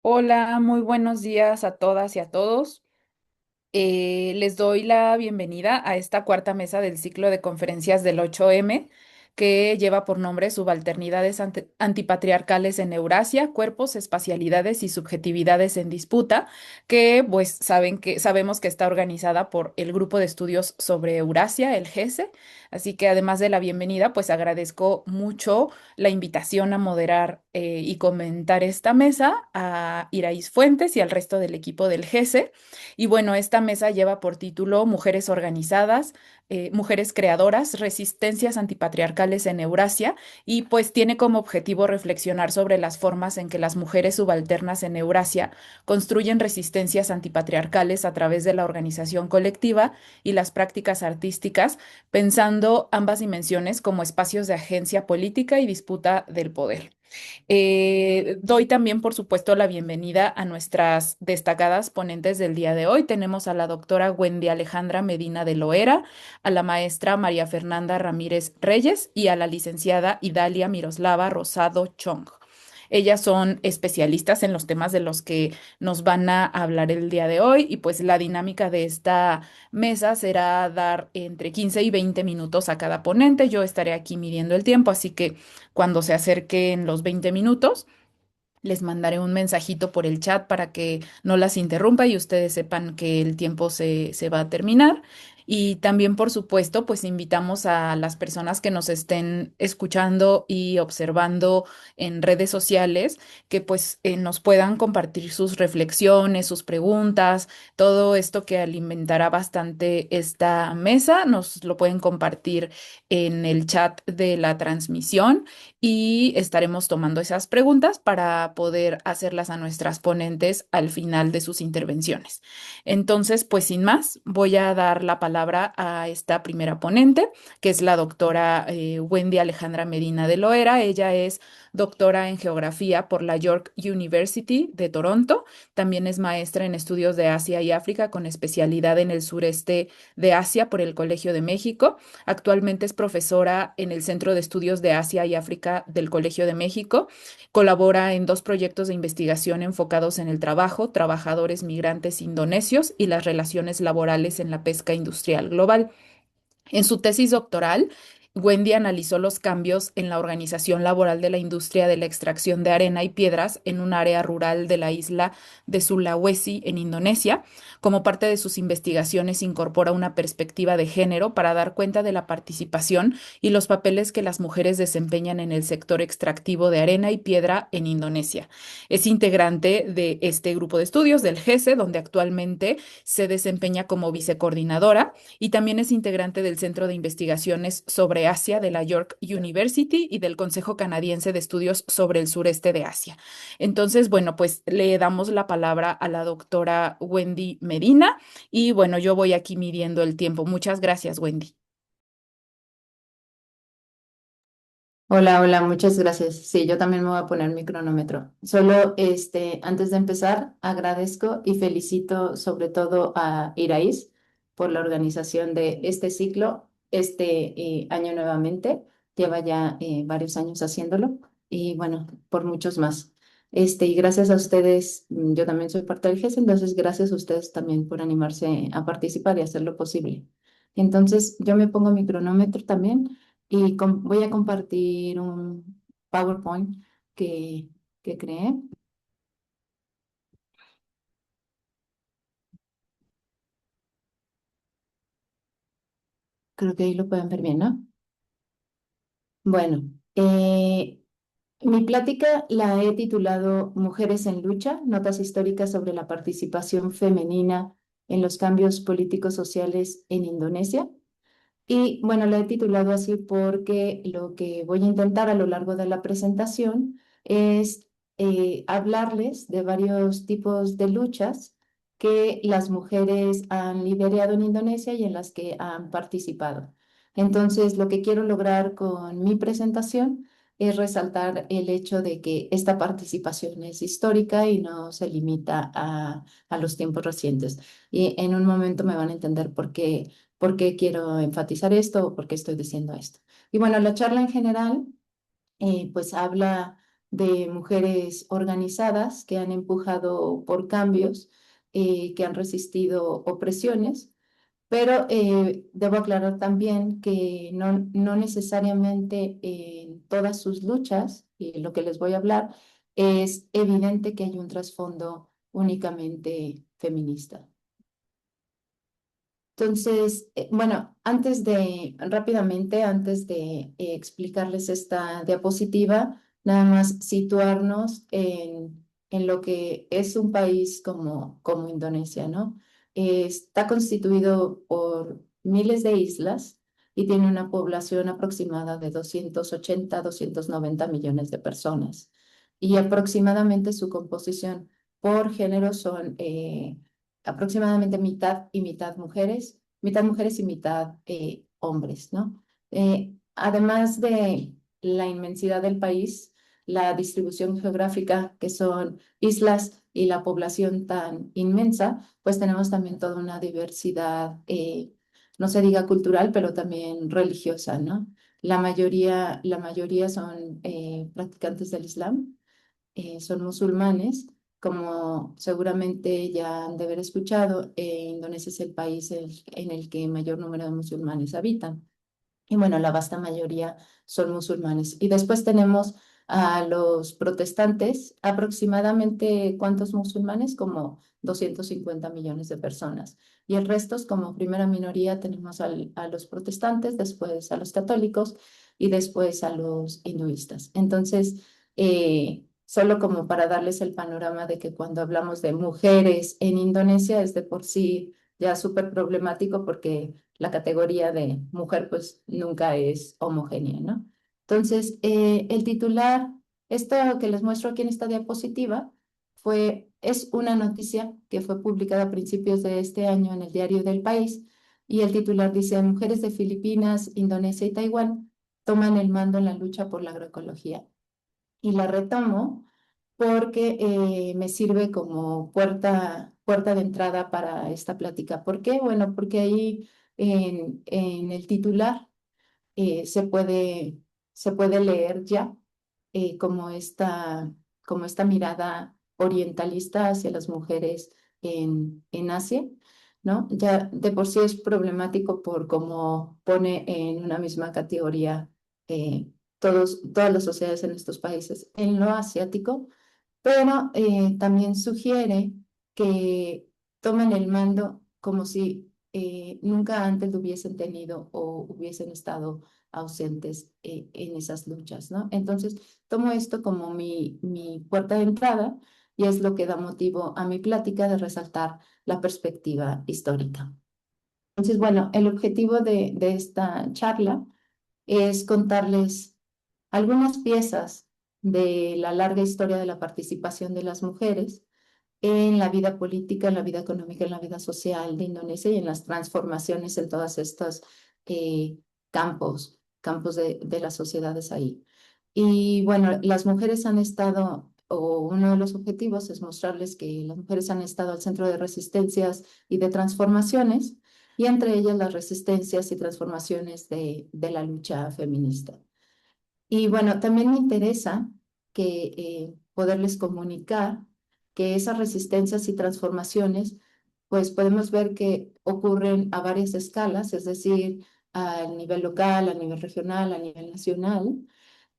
Hola, muy buenos días a todas y a todos. Les doy la bienvenida a esta cuarta mesa del ciclo de conferencias del 8M, que lleva por nombre Subalternidades antipatriarcales en Eurasia, cuerpos, espacialidades y subjetividades en disputa, que pues sabemos que está organizada por el Grupo de Estudios sobre Eurasia, el GESE. Así que además de la bienvenida, pues agradezco mucho la invitación a moderar y comentar esta mesa a Iraís Fuentes y al resto del equipo del GESE. Y bueno, esta mesa lleva por título Mujeres organizadas, mujeres creadoras, resistencias antipatriarcales en Eurasia, y pues tiene como objetivo reflexionar sobre las formas en que las mujeres subalternas en Eurasia construyen resistencias antipatriarcales a través de la organización colectiva y las prácticas artísticas, pensando ambas dimensiones como espacios de agencia política y disputa del poder. Doy también, por supuesto, la bienvenida a nuestras destacadas ponentes del día de hoy. Tenemos a la doctora Wendy Alejandra Medina de Loera, a la maestra María Fernanda Ramírez Reyes y a la licenciada Idalia Miroslava Rosado Chong. Ellas son especialistas en los temas de los que nos van a hablar el día de hoy, y pues la dinámica de esta mesa será dar entre 15 y 20 minutos a cada ponente. Yo estaré aquí midiendo el tiempo, así que cuando se acerquen los 20 minutos, les mandaré un mensajito por el chat para que no las interrumpa y ustedes sepan que el tiempo se va a terminar. Y también, por supuesto, pues invitamos a las personas que nos estén escuchando y observando en redes sociales que pues nos puedan compartir sus reflexiones, sus preguntas, todo esto que alimentará bastante esta mesa. Nos lo pueden compartir en el chat de la transmisión y estaremos tomando esas preguntas para poder hacerlas a nuestras ponentes al final de sus intervenciones. Entonces, pues sin más, voy a dar la palabra a esta primera ponente, que es la doctora Wendy Alejandra Medina de Loera. Ella es doctora en geografía por la York University de Toronto. También es maestra en estudios de Asia y África con especialidad en el sureste de Asia por el Colegio de México. Actualmente es profesora en el Centro de Estudios de Asia y África del Colegio de México. Colabora en dos proyectos de investigación enfocados en el trabajo, trabajadores migrantes indonesios y las relaciones laborales en la pesca industrial global. En su tesis doctoral, Wendy analizó los cambios en la organización laboral de la industria de la extracción de arena y piedras en un área rural de la isla de Sulawesi, en Indonesia. Como parte de sus investigaciones, incorpora una perspectiva de género para dar cuenta de la participación y los papeles que las mujeres desempeñan en el sector extractivo de arena y piedra en Indonesia. Es integrante de este grupo de estudios del GESE, donde actualmente se desempeña como vicecoordinadora, y también es integrante del Centro de Investigaciones sobre Asia de la York University y del Consejo Canadiense de Estudios sobre el Sureste de Asia. Entonces, bueno, pues le damos la palabra a la doctora Wendy Medina y bueno, yo voy aquí midiendo el tiempo. Muchas gracias, Wendy. Hola, hola, muchas gracias. Sí, yo también me voy a poner mi cronómetro. Solo antes de empezar, agradezco y felicito sobre todo a Iraís por la organización de este ciclo, año nuevamente. Lleva ya varios años haciéndolo y bueno, por muchos más. Y gracias a ustedes, yo también soy parte del GES, entonces gracias a ustedes también por animarse a participar y hacer lo posible. Entonces, yo me pongo mi cronómetro también y voy a compartir un PowerPoint que, que creé. Creo que ahí lo pueden ver bien, ¿no? Bueno, mi plática la he titulado Mujeres en lucha, notas históricas sobre la participación femenina en los cambios políticos sociales en Indonesia. Y bueno, la he titulado así porque lo que voy a intentar a lo largo de la presentación es hablarles de varios tipos de luchas que las mujeres han liderado en Indonesia y en las que han participado. Entonces, lo que quiero lograr con mi presentación es resaltar el hecho de que esta participación es histórica y no se limita a los tiempos recientes. Y en un momento me van a entender por qué quiero enfatizar esto o por qué estoy diciendo esto. Y bueno, la charla en general pues habla de mujeres organizadas que han empujado por cambios, que han resistido opresiones, pero debo aclarar también que no necesariamente en todas sus luchas, y lo que les voy a hablar, es evidente que hay un trasfondo únicamente feminista. Entonces, bueno, rápidamente, antes de explicarles esta diapositiva, nada más situarnos en lo que es un país como Indonesia, ¿no? Está constituido por miles de islas y tiene una población aproximada de 280, 290 millones de personas. Y aproximadamente su composición por género son aproximadamente mitad mujeres y mitad hombres, ¿no? Además de la inmensidad del país, la distribución geográfica, que son islas y la población tan inmensa, pues tenemos también toda una diversidad, no se diga cultural, pero también religiosa, ¿no? La mayoría son practicantes del Islam, son musulmanes. Como seguramente ya han de haber escuchado, Indonesia es el país en el que mayor número de musulmanes habitan. Y bueno, la vasta mayoría son musulmanes. Y después tenemos a los protestantes, aproximadamente, ¿cuántos musulmanes? Como 250 millones de personas. Y el resto, como primera minoría, tenemos a los protestantes, después a los católicos y después a los hinduistas. Entonces, solo como para darles el panorama de que cuando hablamos de mujeres en Indonesia es de por sí ya súper problemático porque la categoría de mujer pues nunca es homogénea, ¿no? Entonces, el titular, esto que les muestro aquí en esta diapositiva, es una noticia que fue publicada a principios de este año en el Diario del País, y el titular dice: mujeres de Filipinas, Indonesia y Taiwán toman el mando en la lucha por la agroecología. Y la retomo porque me sirve como puerta de entrada para esta plática. ¿Por qué? Bueno, porque ahí en el titular eh, se puede, se puede leer ya eh, como esta, como esta mirada orientalista hacia las mujeres en Asia, ¿no? Ya de por sí es problemático por cómo pone en una misma categoría todas las sociedades en estos países. En lo asiático, pero también sugiere que tomen el mando como si nunca antes lo hubiesen tenido o hubiesen estado ausentes en esas luchas, ¿no? Entonces, tomo esto como mi puerta de entrada y es lo que da motivo a mi plática de resaltar la perspectiva histórica. Entonces, bueno, el objetivo de esta charla es contarles algunas piezas de la larga historia de la participación de las mujeres en la vida política, en la vida económica, en la vida social de Indonesia y en las transformaciones en todos estos eh, campos de las sociedades ahí. Y bueno, las mujeres han estado, o uno de los objetivos es mostrarles que las mujeres han estado al centro de resistencias y de transformaciones, y entre ellas las resistencias y transformaciones de la lucha feminista. Y bueno, también me interesa poderles comunicar que esas resistencias y transformaciones, pues podemos ver que ocurren a varias escalas, es decir, a nivel local, a nivel regional, a nivel nacional,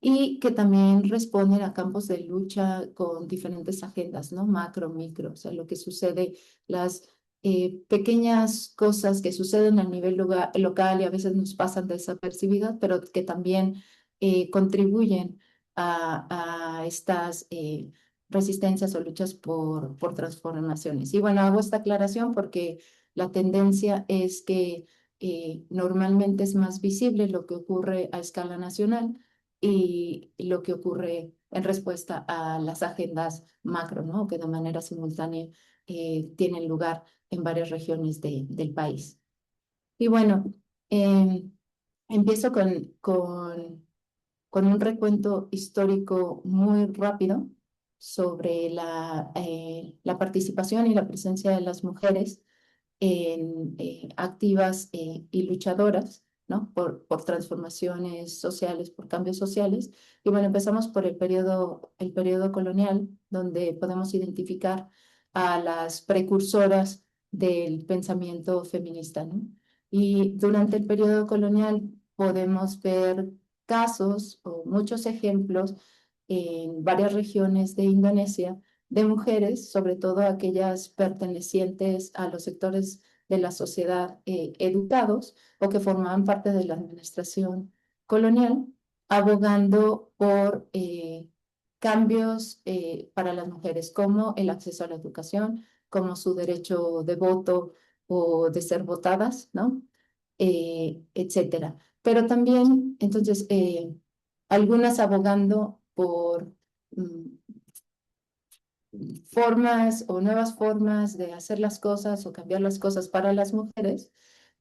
y que también responden a campos de lucha con diferentes agendas, ¿no? Macro, micro, o sea, lo que sucede, las pequeñas cosas que suceden a nivel local y a veces nos pasan desapercibidas, pero que también contribuyen a estas resistencias o luchas por transformaciones. Y bueno, hago esta aclaración porque la tendencia es que normalmente es más visible lo que ocurre a escala nacional y lo que ocurre en respuesta a las agendas macro, ¿no? Que de manera simultánea tienen lugar en varias regiones del país. Y bueno, em, empiezo con un recuento histórico muy rápido sobre la participación y la presencia de las mujeres activas y luchadoras. ¿no? Por transformaciones sociales, por cambios sociales. Y bueno, empezamos por el periodo colonial, donde podemos identificar a las precursoras del pensamiento feminista, ¿no? Y durante el periodo colonial podemos ver casos o muchos ejemplos en varias regiones de Indonesia de mujeres, sobre todo aquellas pertenecientes a los sectores de la sociedad educados o que formaban parte de la administración colonial, abogando por cambios para las mujeres, como el acceso a la educación, como su derecho de voto o de ser votadas, ¿no? Etcétera. Pero también, entonces, algunas abogando por mm, formas o nuevas formas de hacer las cosas o cambiar las cosas para las mujeres,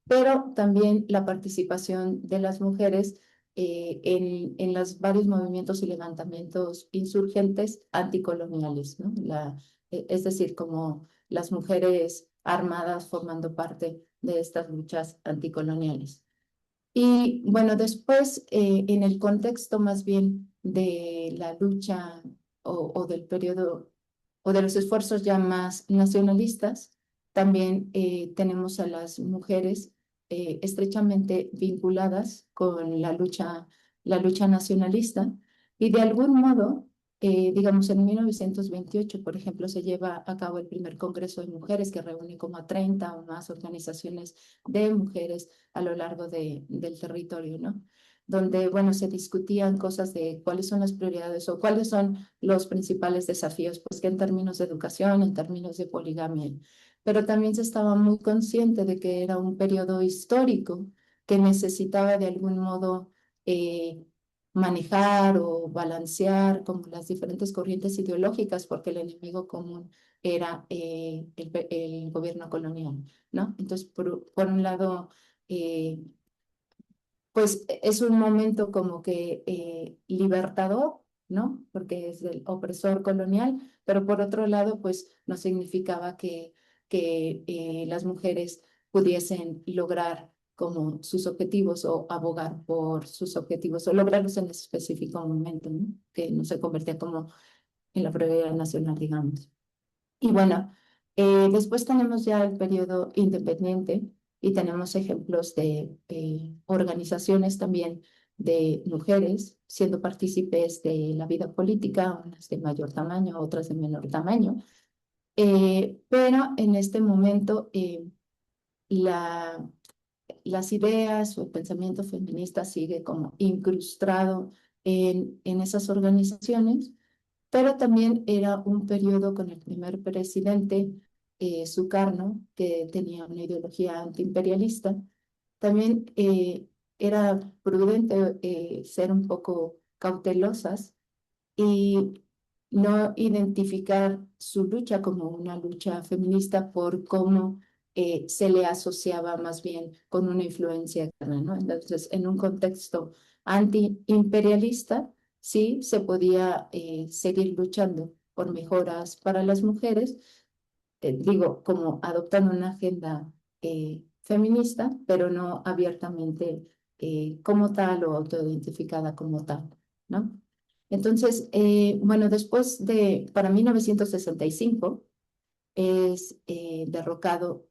pero también la participación de las mujeres en los varios movimientos y levantamientos insurgentes anticoloniales, ¿no? Es decir, como las mujeres armadas formando parte de estas luchas anticoloniales. Y bueno, después, en el contexto más bien de la lucha o del periodo o de los esfuerzos ya más nacionalistas, también tenemos a las mujeres estrechamente vinculadas con la lucha nacionalista y de algún modo, digamos, en 1928, por ejemplo, se lleva a cabo el primer Congreso de Mujeres que reúne como a 30 o más organizaciones de mujeres a lo largo del territorio, ¿no? Donde, bueno, se discutían cosas de cuáles son las prioridades o cuáles son los principales desafíos, pues que en términos de educación, en términos de poligamia, pero también se estaba muy consciente de que era un periodo histórico que necesitaba de algún modo eh, manejar o balancear como las diferentes corrientes ideológicas, porque el enemigo común era el gobierno colonial, ¿no? Entonces, por un lado, eh, pues es un momento como que libertador, ¿no? Porque es del opresor colonial, pero por otro lado, pues no significaba que las mujeres pudiesen lograr como sus objetivos o abogar por sus objetivos o lograrlos en ese específico momento, ¿no? Que no se convertía como en la prioridad nacional, digamos. Y bueno, después tenemos ya el periodo independiente y tenemos ejemplos de organizaciones también de mujeres siendo partícipes de la vida política, unas de mayor tamaño, otras de menor tamaño. Pero en este momento la, las ideas o el pensamiento feminista sigue como incrustado en esas organizaciones, pero también era un periodo con el primer presidente, Sukarno, que tenía una ideología antiimperialista. También era prudente ser un poco cautelosas y no identificar su lucha como una lucha feminista por cómo se le asociaba más bien con una influencia externa, ¿no? Entonces, en un contexto antiimperialista, sí se podía seguir luchando por mejoras para las mujeres, digo, como adoptando una agenda feminista, pero no abiertamente como tal o autoidentificada como tal, ¿no? Entonces, bueno, después de, para 1965, es derrocado,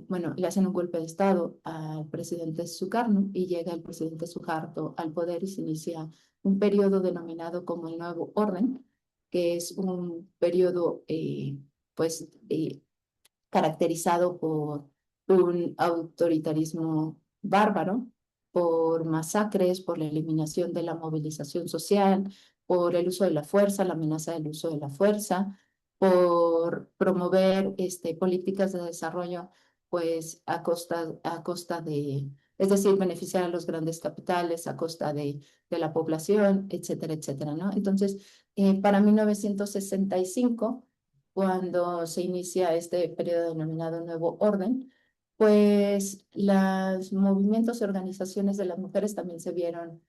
bueno, le hacen un golpe de Estado al presidente Sukarno y llega el presidente Suharto al poder y se inicia un periodo denominado como el Nuevo Orden, que es un periodo, pues, caracterizado por un autoritarismo bárbaro, por masacres, por la eliminación de la movilización social, por el uso de la fuerza, la amenaza del uso de la fuerza, por promover políticas de desarrollo, pues a costa de, es decir, beneficiar a los grandes capitales a costa de la población, etcétera, etcétera, ¿no? Entonces, para 1965 cuando se inicia este periodo denominado Nuevo Orden, pues los movimientos y organizaciones de las mujeres también se vieron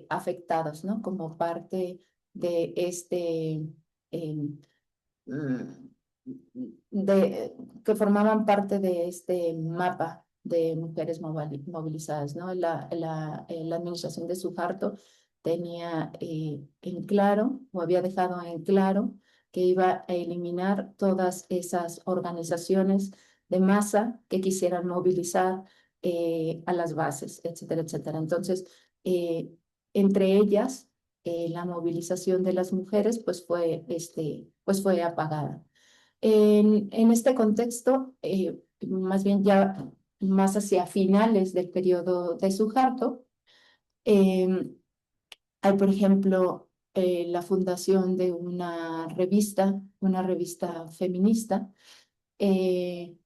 afectados, ¿no? Como parte de eh, mm, que formaban parte de este mapa de mujeres movilizadas, ¿no? La administración de Suharto tenía en claro, o había dejado en claro, que iba a eliminar todas esas organizaciones de masa que quisieran movilizar a las bases, etcétera, etcétera. Entonces, eh, entre ellas, la movilización de las mujeres pues fue apagada. En este contexto, más bien ya más hacia finales del periodo de Suharto, eh, hay, por ejemplo, la fundación de una revista feminista, eh,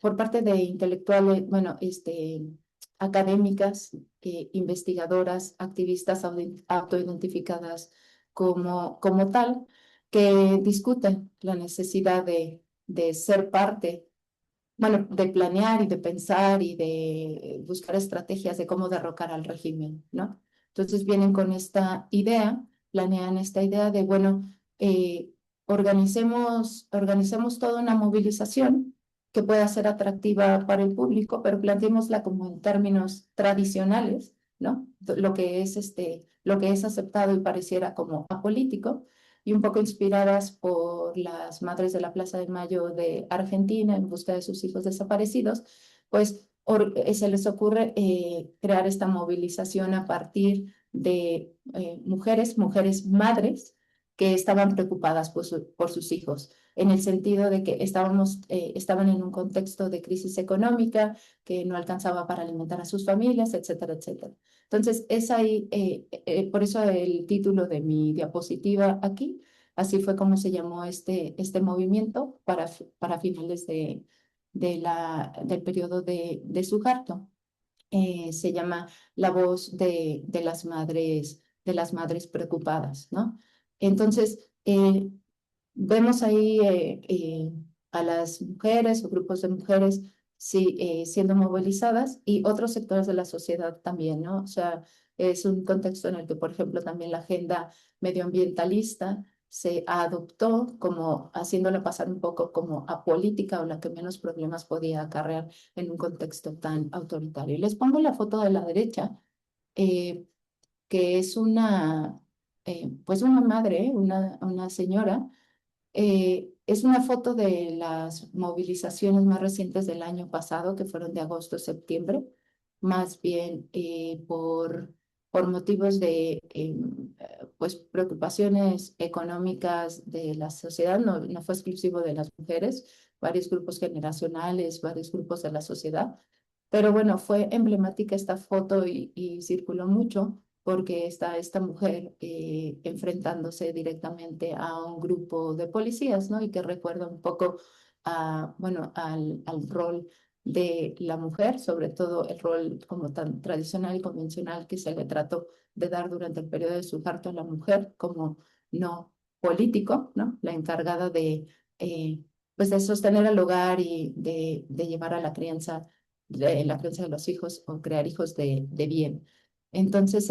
por parte de intelectuales, bueno, académicas, investigadoras, activistas autoidentificadas como tal, que discuten la necesidad de ser parte, bueno, de planear y de pensar y de buscar estrategias de cómo derrocar al régimen, ¿no? Entonces vienen con esta idea, planean esta idea de, bueno, eh, organicemos toda una movilización que pueda ser atractiva para el público, pero planteémosla como en términos tradicionales, ¿no? Lo que es aceptado y pareciera como apolítico, y un poco inspiradas por las madres de la Plaza de Mayo de Argentina en busca de sus hijos desaparecidos, pues se les ocurre crear esta movilización a partir de mujeres madres que estaban preocupadas por sus hijos, en el sentido de que estaban en un contexto de crisis económica, que no alcanzaba para alimentar a sus familias, etcétera, etcétera. Entonces, es ahí, por eso el título de mi diapositiva aquí, así fue como se llamó este movimiento para finales del periodo de Suharto. Se llama La voz de las madres preocupadas, ¿no? Entonces, vemos ahí a las mujeres o grupos de mujeres sí, siendo movilizadas y otros sectores de la sociedad también, ¿no? O sea, es un contexto en el que, por ejemplo, también la agenda medioambientalista se adoptó como haciéndola pasar un poco como apolítica o la que menos problemas podía acarrear en un contexto tan autoritario. Y les pongo la foto de la derecha, eh, que es pues una madre, una señora. Es una foto de las movilizaciones más recientes del año pasado, que fueron de agosto-septiembre, más bien por motivos de pues, preocupaciones económicas de la sociedad, no fue exclusivo de las mujeres, varios grupos generacionales, varios grupos de la sociedad. Pero bueno, fue emblemática esta foto y circuló mucho porque está esta mujer enfrentándose directamente a un grupo de policías, ¿no? Y que recuerda un poco bueno, al rol de la mujer, sobre todo el rol como tan tradicional y convencional que se le trató de dar durante el periodo de su parto a la mujer como no político, ¿no? La encargada pues de sostener el hogar y de llevar a la crianza de los hijos o crear hijos de bien. Entonces,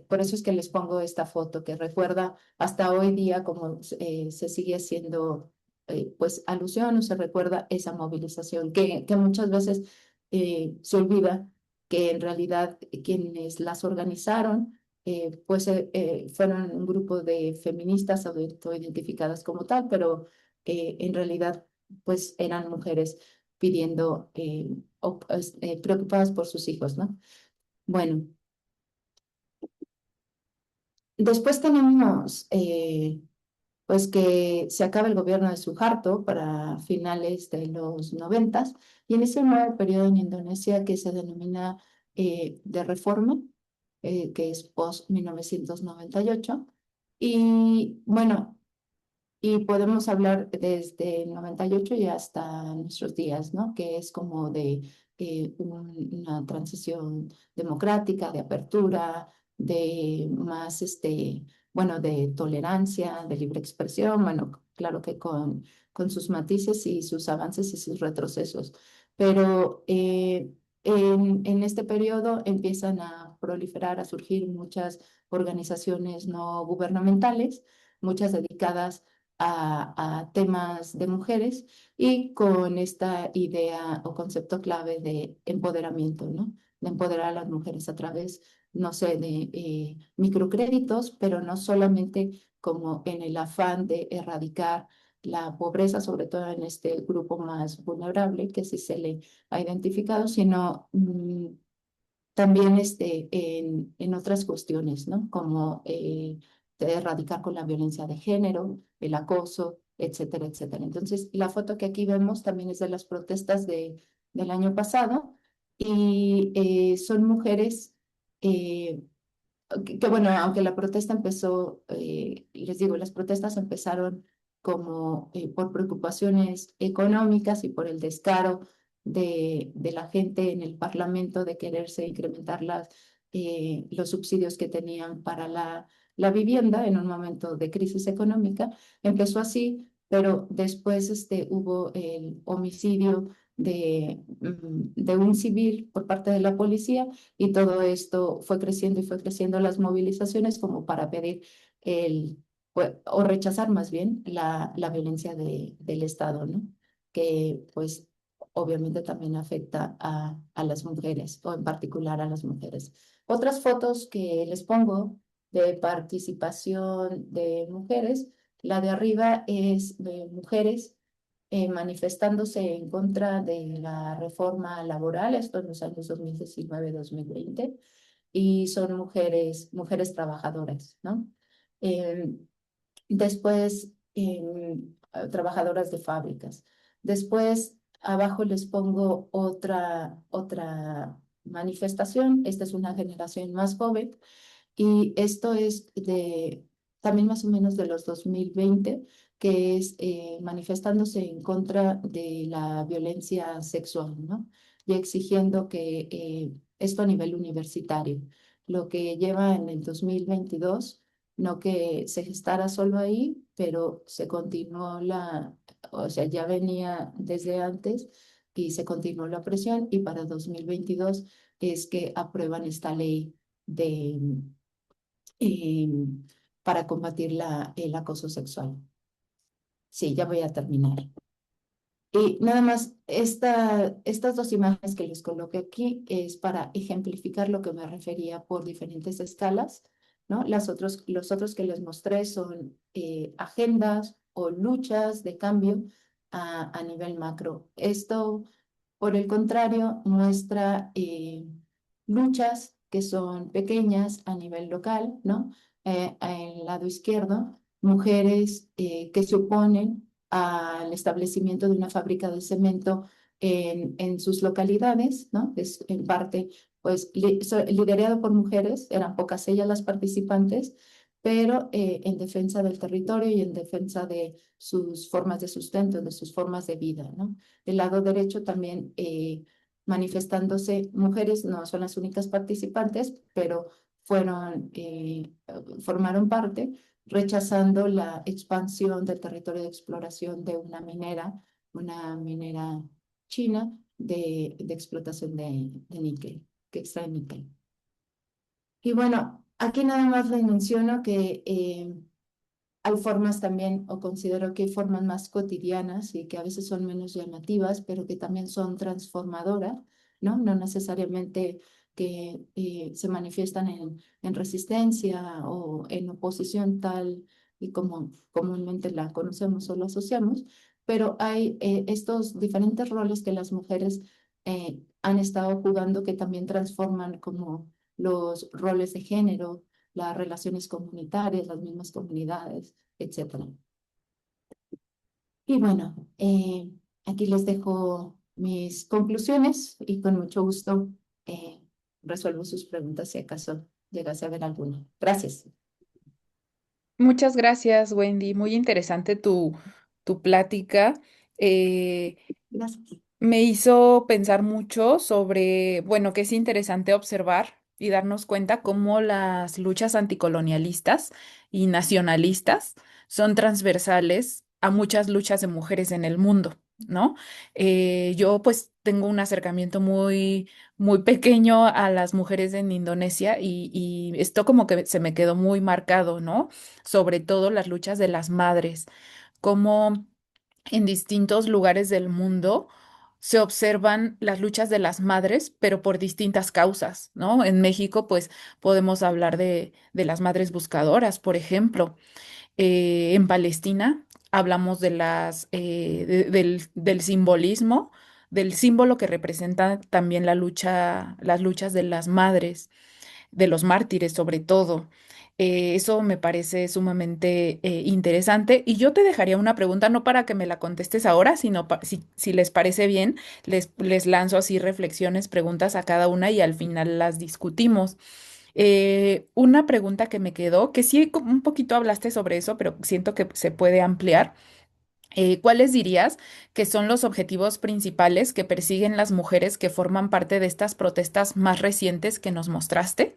por eso es que les pongo esta foto que recuerda hasta hoy día como se sigue haciendo pues alusión o se recuerda esa movilización que muchas veces se olvida que en realidad quienes las organizaron pues fueron un grupo de feministas autoidentificadas como tal, pero en realidad pues eran mujeres pidiendo, preocupadas por sus hijos, ¿no? Bueno. Después tenemos pues que se acaba el gobierno de Suharto para finales de los noventas y inicia un nuevo periodo en Indonesia que se denomina de reforma, que es post-1998. Y bueno, y podemos hablar desde el 98 y hasta nuestros días, ¿no? Que es como de una transición democrática, de apertura, de más, bueno, de tolerancia, de libre expresión, bueno, claro que con sus matices y sus avances y sus retrocesos. Pero en este periodo empiezan a proliferar, a surgir muchas organizaciones no gubernamentales, muchas dedicadas a temas de mujeres y con esta idea o concepto clave de empoderamiento, ¿no? De empoderar a las mujeres a través, no sé, de microcréditos, pero no solamente como en el afán de erradicar la pobreza, sobre todo en este grupo más vulnerable que sí se le ha identificado, sino también en otras cuestiones, ¿no? Como de erradicar con la violencia de género, el acoso, etcétera, etcétera. Entonces, la foto que aquí vemos también es de las protestas del año pasado y son mujeres eh, bueno, aunque la protesta empezó, les digo, las protestas empezaron como por preocupaciones económicas y por el descaro de la gente en el Parlamento de quererse incrementar los subsidios que tenían para la vivienda en un momento de crisis económica. Empezó así, pero después hubo el homicidio de un civil por parte de la policía y todo esto fue creciendo y fue creciendo las movilizaciones como para pedir o rechazar más bien la violencia del Estado, ¿no? Que pues obviamente también afecta a las mujeres, o en particular a las mujeres. Otras fotos que les pongo de participación de mujeres, la de arriba es de mujeres manifestándose en contra de la reforma laboral, esto en los años 2019-2020, y son mujeres trabajadoras, ¿no? Eh, Después, trabajadoras de fábricas. Después, abajo les pongo otra manifestación. Esta es una generación más joven y esto es también más o menos de los 2020, que es manifestándose en contra de la violencia sexual, ¿no? Y exigiendo que esto a nivel universitario, lo que lleva en el 2022, no que se gestara solo ahí, pero se continuó o sea, ya venía desde antes y se continuó la presión y para 2022 es que aprueban esta ley de eh, para combatir el acoso sexual. Sí, ya voy a terminar. Y nada más, estas dos imágenes que les coloqué aquí es para ejemplificar lo que me refería por diferentes escalas, ¿no? Los otros que les mostré son agendas o luchas de cambio a nivel macro. Esto, por el contrario, muestra luchas que son pequeñas a nivel local, ¿no? En el lado izquierdo, mujeres que se oponen al establecimiento de una fábrica de cemento en sus localidades, ¿no? Es en parte, pues, liderado por mujeres, eran pocas ellas las participantes, pero en defensa del territorio y en defensa de sus formas de sustento, de sus formas de vida, ¿no? Del lado derecho también manifestándose mujeres, no son las únicas participantes, pero formaron parte rechazando la expansión del territorio de exploración de una minera china de explotación de níquel, que extrae níquel. Y bueno, aquí nada más les menciono que hay formas también, o considero que hay formas más cotidianas y que a veces son menos llamativas, pero que también son transformadoras, ¿no? No necesariamente que se manifiestan en resistencia o en oposición tal y como comúnmente la conocemos o la asociamos, pero hay estos diferentes roles que las mujeres han estado jugando que también transforman como los roles de género, las relaciones comunitarias, las mismas comunidades, etcétera. Y bueno, aquí les dejo mis conclusiones y con mucho gusto eh, resuelvo sus preguntas si acaso llegase a haber alguna. Gracias. Muchas gracias, Wendy. Muy interesante tu plática. Eh, Gracias. Me hizo pensar mucho sobre, bueno, que es interesante observar y darnos cuenta cómo las luchas anticolonialistas y nacionalistas son transversales a muchas luchas de mujeres en el mundo, ¿no? Yo pues tengo un acercamiento muy pequeño a las mujeres en Indonesia y esto como que se me quedó muy marcado, ¿no? Sobre todo las luchas de las madres cómo en distintos lugares del mundo se observan las luchas de las madres, pero por distintas causas, ¿no? En México, pues podemos hablar de las madres buscadoras, por ejemplo. En Palestina hablamos de del simbolismo, del símbolo que representa también la lucha, las luchas de las madres, de los mártires sobre todo. Eso me parece sumamente interesante y yo te dejaría una pregunta, no para que me la contestes ahora, sino si les parece bien, les lanzo así reflexiones, preguntas a cada una y al final las discutimos. Una pregunta que me quedó, que sí un poquito hablaste sobre eso, pero siento que se puede ampliar. ¿Cuáles dirías que son los objetivos principales que persiguen las mujeres que forman parte de estas protestas más recientes que nos mostraste?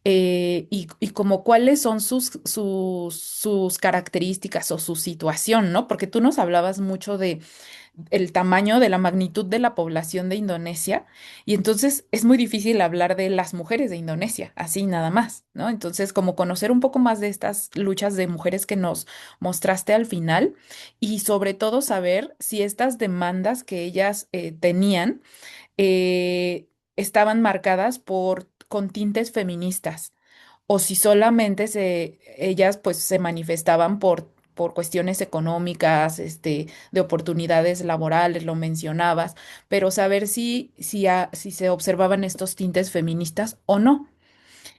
Y como cuáles son sus características o su situación, ¿no? Porque tú nos hablabas mucho de el tamaño, de la magnitud de la población de Indonesia, y entonces es muy difícil hablar de las mujeres de Indonesia, así nada más, ¿no? Entonces, como conocer un poco más de estas luchas de mujeres que nos mostraste al final, y sobre todo saber si estas demandas que ellas tenían estaban marcadas con tintes feministas o si solamente ellas pues se manifestaban por cuestiones económicas, de oportunidades laborales, lo mencionabas, pero saber si se observaban estos tintes feministas o no,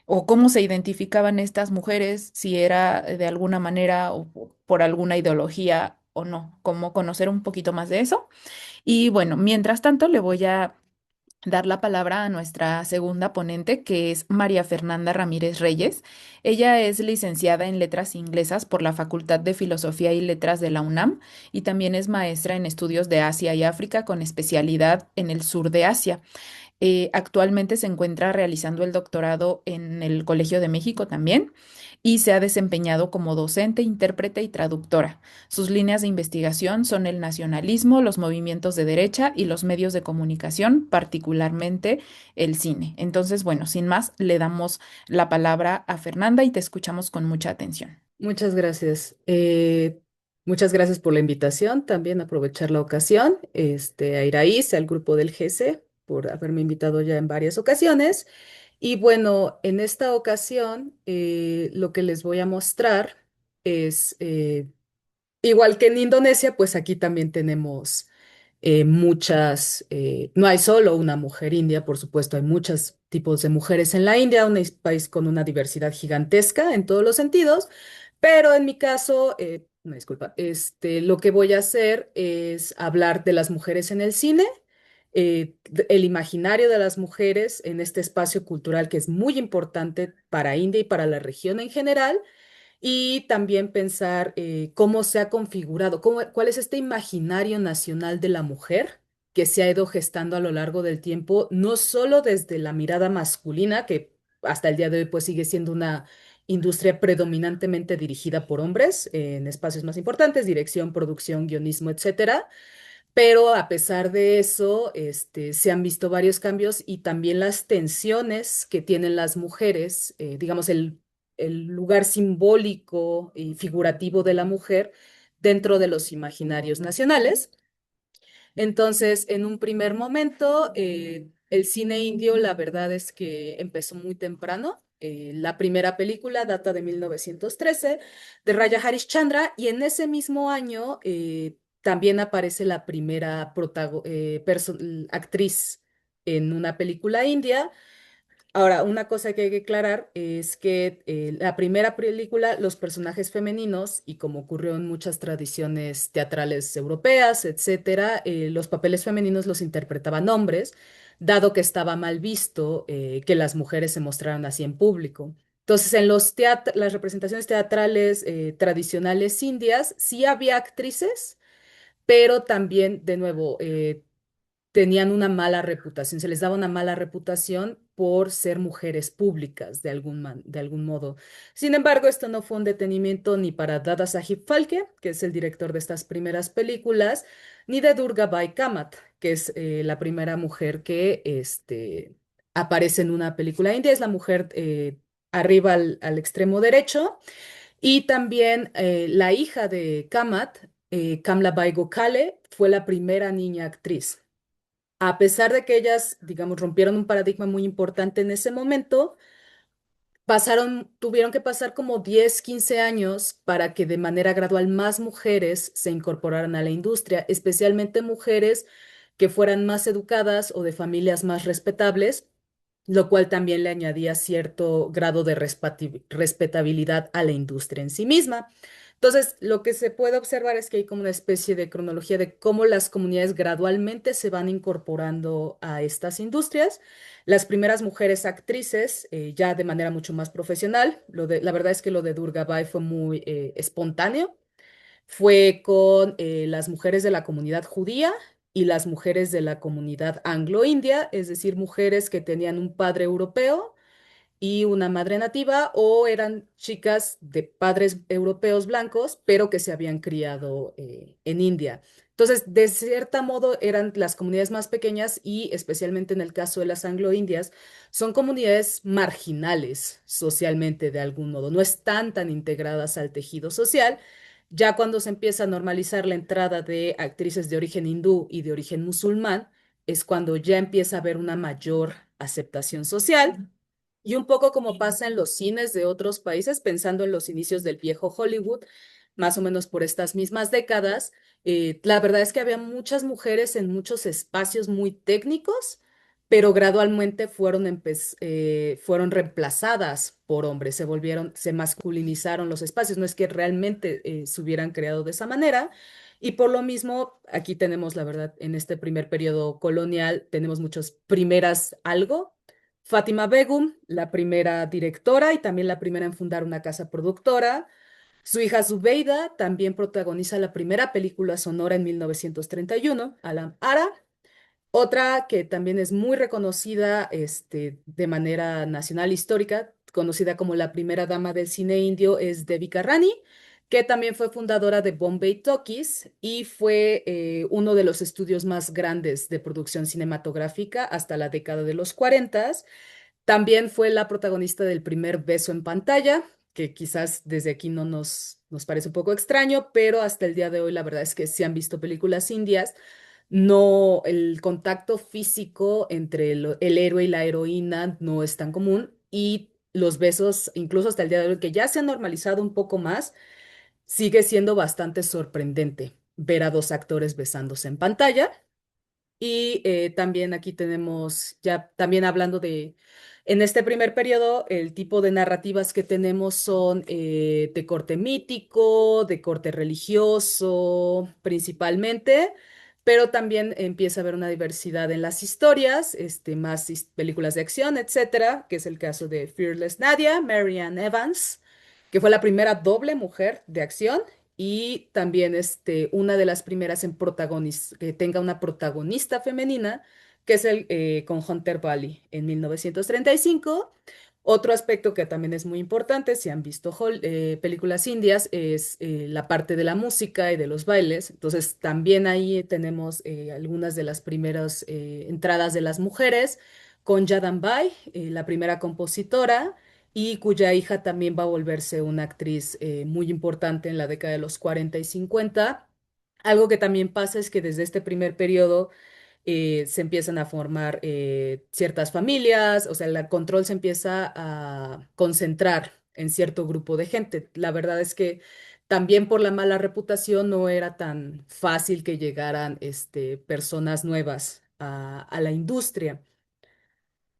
o cómo se identificaban estas mujeres, si era de alguna manera o por alguna ideología o no, como conocer un poquito más de eso. Y bueno, mientras tanto le voy a dar la palabra a nuestra segunda ponente, que es María Fernanda Ramírez Reyes. Ella es licenciada en Letras Inglesas por la Facultad de Filosofía y Letras de la UNAM y también es maestra en estudios de Asia y África con especialidad en el sur de Asia. Actualmente se encuentra realizando el doctorado en el Colegio de México también y se ha desempeñado como docente, intérprete y traductora. Sus líneas de investigación son el nacionalismo, los movimientos de derecha y los medios de comunicación, particularmente el cine. Entonces, bueno, sin más, le damos la palabra a Fernanda y te escuchamos con mucha atención. Muchas gracias. Muchas gracias por la invitación. También aprovechar la ocasión, a Iraíz, al grupo del GC, por haberme invitado ya en varias ocasiones. Y bueno, en esta ocasión, lo que les voy a mostrar es igual que en Indonesia, pues aquí también tenemos muchas, no hay solo una mujer india, por supuesto, hay muchos tipos de mujeres en la India, un país con una diversidad gigantesca en todos los sentidos, pero en mi caso, una disculpa, lo que voy a hacer es hablar de las mujeres en el cine, el imaginario de las mujeres en este espacio cultural que es muy importante para India y para la región en general y también pensar cómo se ha configurado, cuál es este imaginario nacional de la mujer que se ha ido gestando a lo largo del tiempo, no solo desde la mirada masculina, que hasta el día de hoy pues sigue siendo una industria predominantemente dirigida por hombres en espacios más importantes, dirección, producción, guionismo, etcétera, pero a pesar de eso, se han visto varios cambios y también las tensiones que tienen las mujeres, digamos, el lugar simbólico y figurativo de la mujer dentro de los imaginarios nacionales. Entonces, en un primer momento, el cine indio, la verdad es que empezó muy temprano. La primera película data de 1913 de Raya Harishchandra y en ese mismo año también aparece la primera actriz en una película india. Ahora, una cosa que hay que aclarar es que la primera película, los personajes femeninos, y como ocurrió en muchas tradiciones teatrales europeas, etcétera, los papeles femeninos los interpretaban hombres, dado que estaba mal visto que las mujeres se mostraran así en público. Entonces, en las representaciones teatrales tradicionales indias, sí había actrices, pero también, de nuevo, tenían una mala reputación, se les daba una mala reputación por ser mujeres públicas de algún modo. Sin embargo, esto no fue un detenimiento ni para Dada Sahib Phalke, que es el director de estas primeras películas, ni de Durga Bai Kamat, que es la primera mujer que aparece en una película india, es la mujer arriba al extremo derecho. Y también la hija de Kamat, Kamlabai Gokhale, fue la primera niña actriz. A pesar de que ellas, digamos, rompieron un paradigma muy importante en ese momento, tuvieron que pasar como 10, 15 años para que de manera gradual más mujeres se incorporaran a la industria, especialmente mujeres que fueran más educadas o de familias más respetables, lo cual también le añadía cierto grado de respetabilidad a la industria en sí misma. Entonces, lo que se puede observar es que hay como una especie de cronología de cómo las comunidades gradualmente se van incorporando a estas industrias. Las primeras mujeres actrices, ya de manera mucho más profesional, la verdad es que lo de Durgabai fue muy espontáneo, fue con las mujeres de la comunidad judía y las mujeres de la comunidad anglo-india, es decir, mujeres que tenían un padre europeo y una madre nativa, o eran chicas de padres europeos blancos, pero que se habían criado en India. Entonces, de cierta modo, eran las comunidades más pequeñas y especialmente en el caso de las anglo-indias, son comunidades marginales socialmente de algún modo, no están tan integradas al tejido social. Ya cuando se empieza a normalizar la entrada de actrices de origen hindú y de origen musulmán, es cuando ya empieza a haber una mayor aceptación social. Y un poco como pasa en los cines de otros países, pensando en los inicios del viejo Hollywood, más o menos por estas mismas décadas, la verdad es que había muchas mujeres en muchos espacios muy técnicos, pero gradualmente fueron reemplazadas por hombres, se masculinizaron los espacios, no es que realmente se hubieran creado de esa manera. Y por lo mismo, aquí tenemos, la verdad, en este primer periodo colonial, tenemos muchas primeras algo. Fátima Begum, la primera directora y también la primera en fundar una casa productora. Su hija Zubeida también protagoniza la primera película sonora en 1931, Alam Ara. Otra que también es muy reconocida de manera nacional histórica, conocida como la primera dama del cine indio, es Devika Rani, que también fue fundadora de Bombay Talkies y fue uno de los estudios más grandes de producción cinematográfica hasta la década de los 40. También fue la protagonista del primer beso en pantalla, que quizás desde aquí no nos parece un poco extraño, pero hasta el día de hoy la verdad es que si han visto películas indias, no, el contacto físico entre el héroe y la heroína no es tan común y los besos, incluso hasta el día de hoy, que ya se han normalizado un poco más, sigue siendo bastante sorprendente ver a dos actores besándose en pantalla. Y también aquí tenemos, ya también hablando en este primer periodo, el tipo de narrativas que tenemos son de corte mítico, de corte religioso, principalmente, pero también empieza a haber una diversidad en las historias, más películas de acción, etcétera, que es el caso de Fearless Nadia, Marianne Evans, que fue la primera doble mujer de acción y también una de las primeras que tenga una protagonista femenina, que es con Hunter Valley en 1935. Otro aspecto que también es muy importante, si han visto películas indias, es la parte de la música y de los bailes. Entonces, también ahí tenemos algunas de las primeras entradas de las mujeres, con Yadambai, la primera compositora y cuya hija también va a volverse una actriz muy importante en la década de los 40 y 50. Algo que también pasa es que desde este primer periodo se empiezan a formar ciertas familias, o sea, el control se empieza a concentrar en cierto grupo de gente. La verdad es que también por la mala reputación no era tan fácil que llegaran personas nuevas a la industria.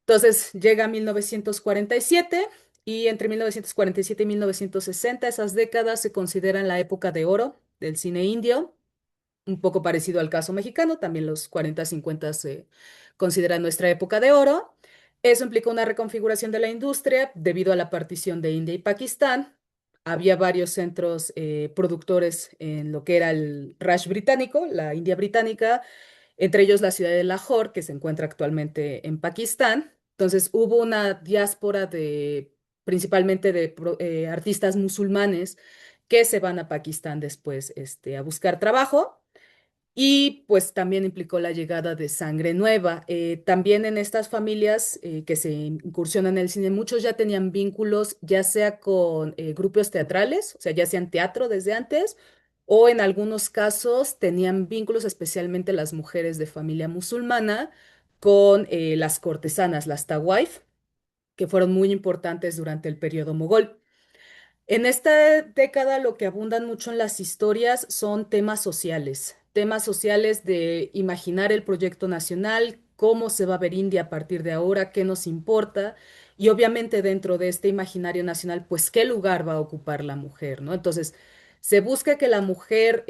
Entonces llega 1947 y entre 1947 y 1960, esas décadas se consideran la época de oro del cine indio, un poco parecido al caso mexicano, también los 40, 50 se consideran nuestra época de oro. Eso implica una reconfiguración de la industria debido a la partición de India y Pakistán. Había varios centros productores en lo que era el Raj británico, la India británica, entre ellos la ciudad de Lahore, que se encuentra actualmente en Pakistán. Entonces hubo una diáspora principalmente de artistas musulmanes que se van a Pakistán después a buscar trabajo. Y pues también implicó la llegada de sangre nueva. También en estas familias que se incursionan en el cine, muchos ya tenían vínculos, ya sea con grupos teatrales, o sea, ya hacían teatro desde antes, o en algunos casos tenían vínculos, especialmente las mujeres de familia musulmana, con las cortesanas, las tawaif, que fueron muy importantes durante el periodo mogol. En esta década lo que abundan mucho en las historias son temas sociales de imaginar el proyecto nacional, cómo se va a ver India a partir de ahora, qué nos importa y obviamente dentro de este imaginario nacional, pues qué lugar va a ocupar la mujer, ¿no? Entonces, se busca que la mujer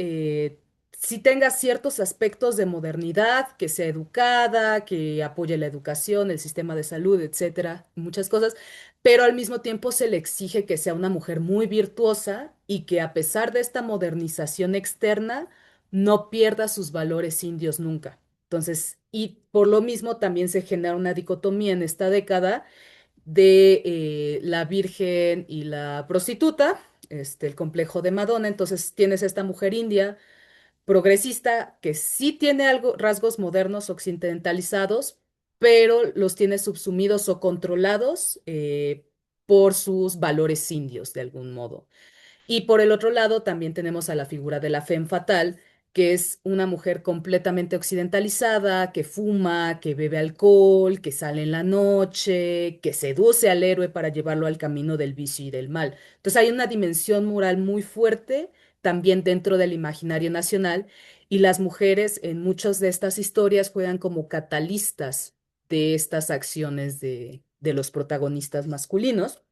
sí tenga ciertos aspectos de modernidad, que sea educada, que apoye la educación, el sistema de salud, etcétera, muchas cosas, pero al mismo tiempo se le exige que sea una mujer muy virtuosa y que a pesar de esta modernización externa, no pierda sus valores indios nunca. Entonces, y por lo mismo también se genera una dicotomía en esta década de la virgen y la prostituta, el complejo de Madonna. Entonces, tienes esta mujer india progresista que sí tiene algo, rasgos modernos occidentalizados, pero los tiene subsumidos o controlados por sus valores indios de algún modo. Y por el otro lado también tenemos a la figura de la femme fatale, que es una mujer completamente occidentalizada, que fuma, que bebe alcohol, que sale en la noche, que seduce al héroe para llevarlo al camino del vicio y del mal. Entonces hay una dimensión moral muy fuerte también dentro del imaginario nacional y las mujeres en muchas de estas historias juegan como catalistas de estas acciones de los protagonistas masculinos.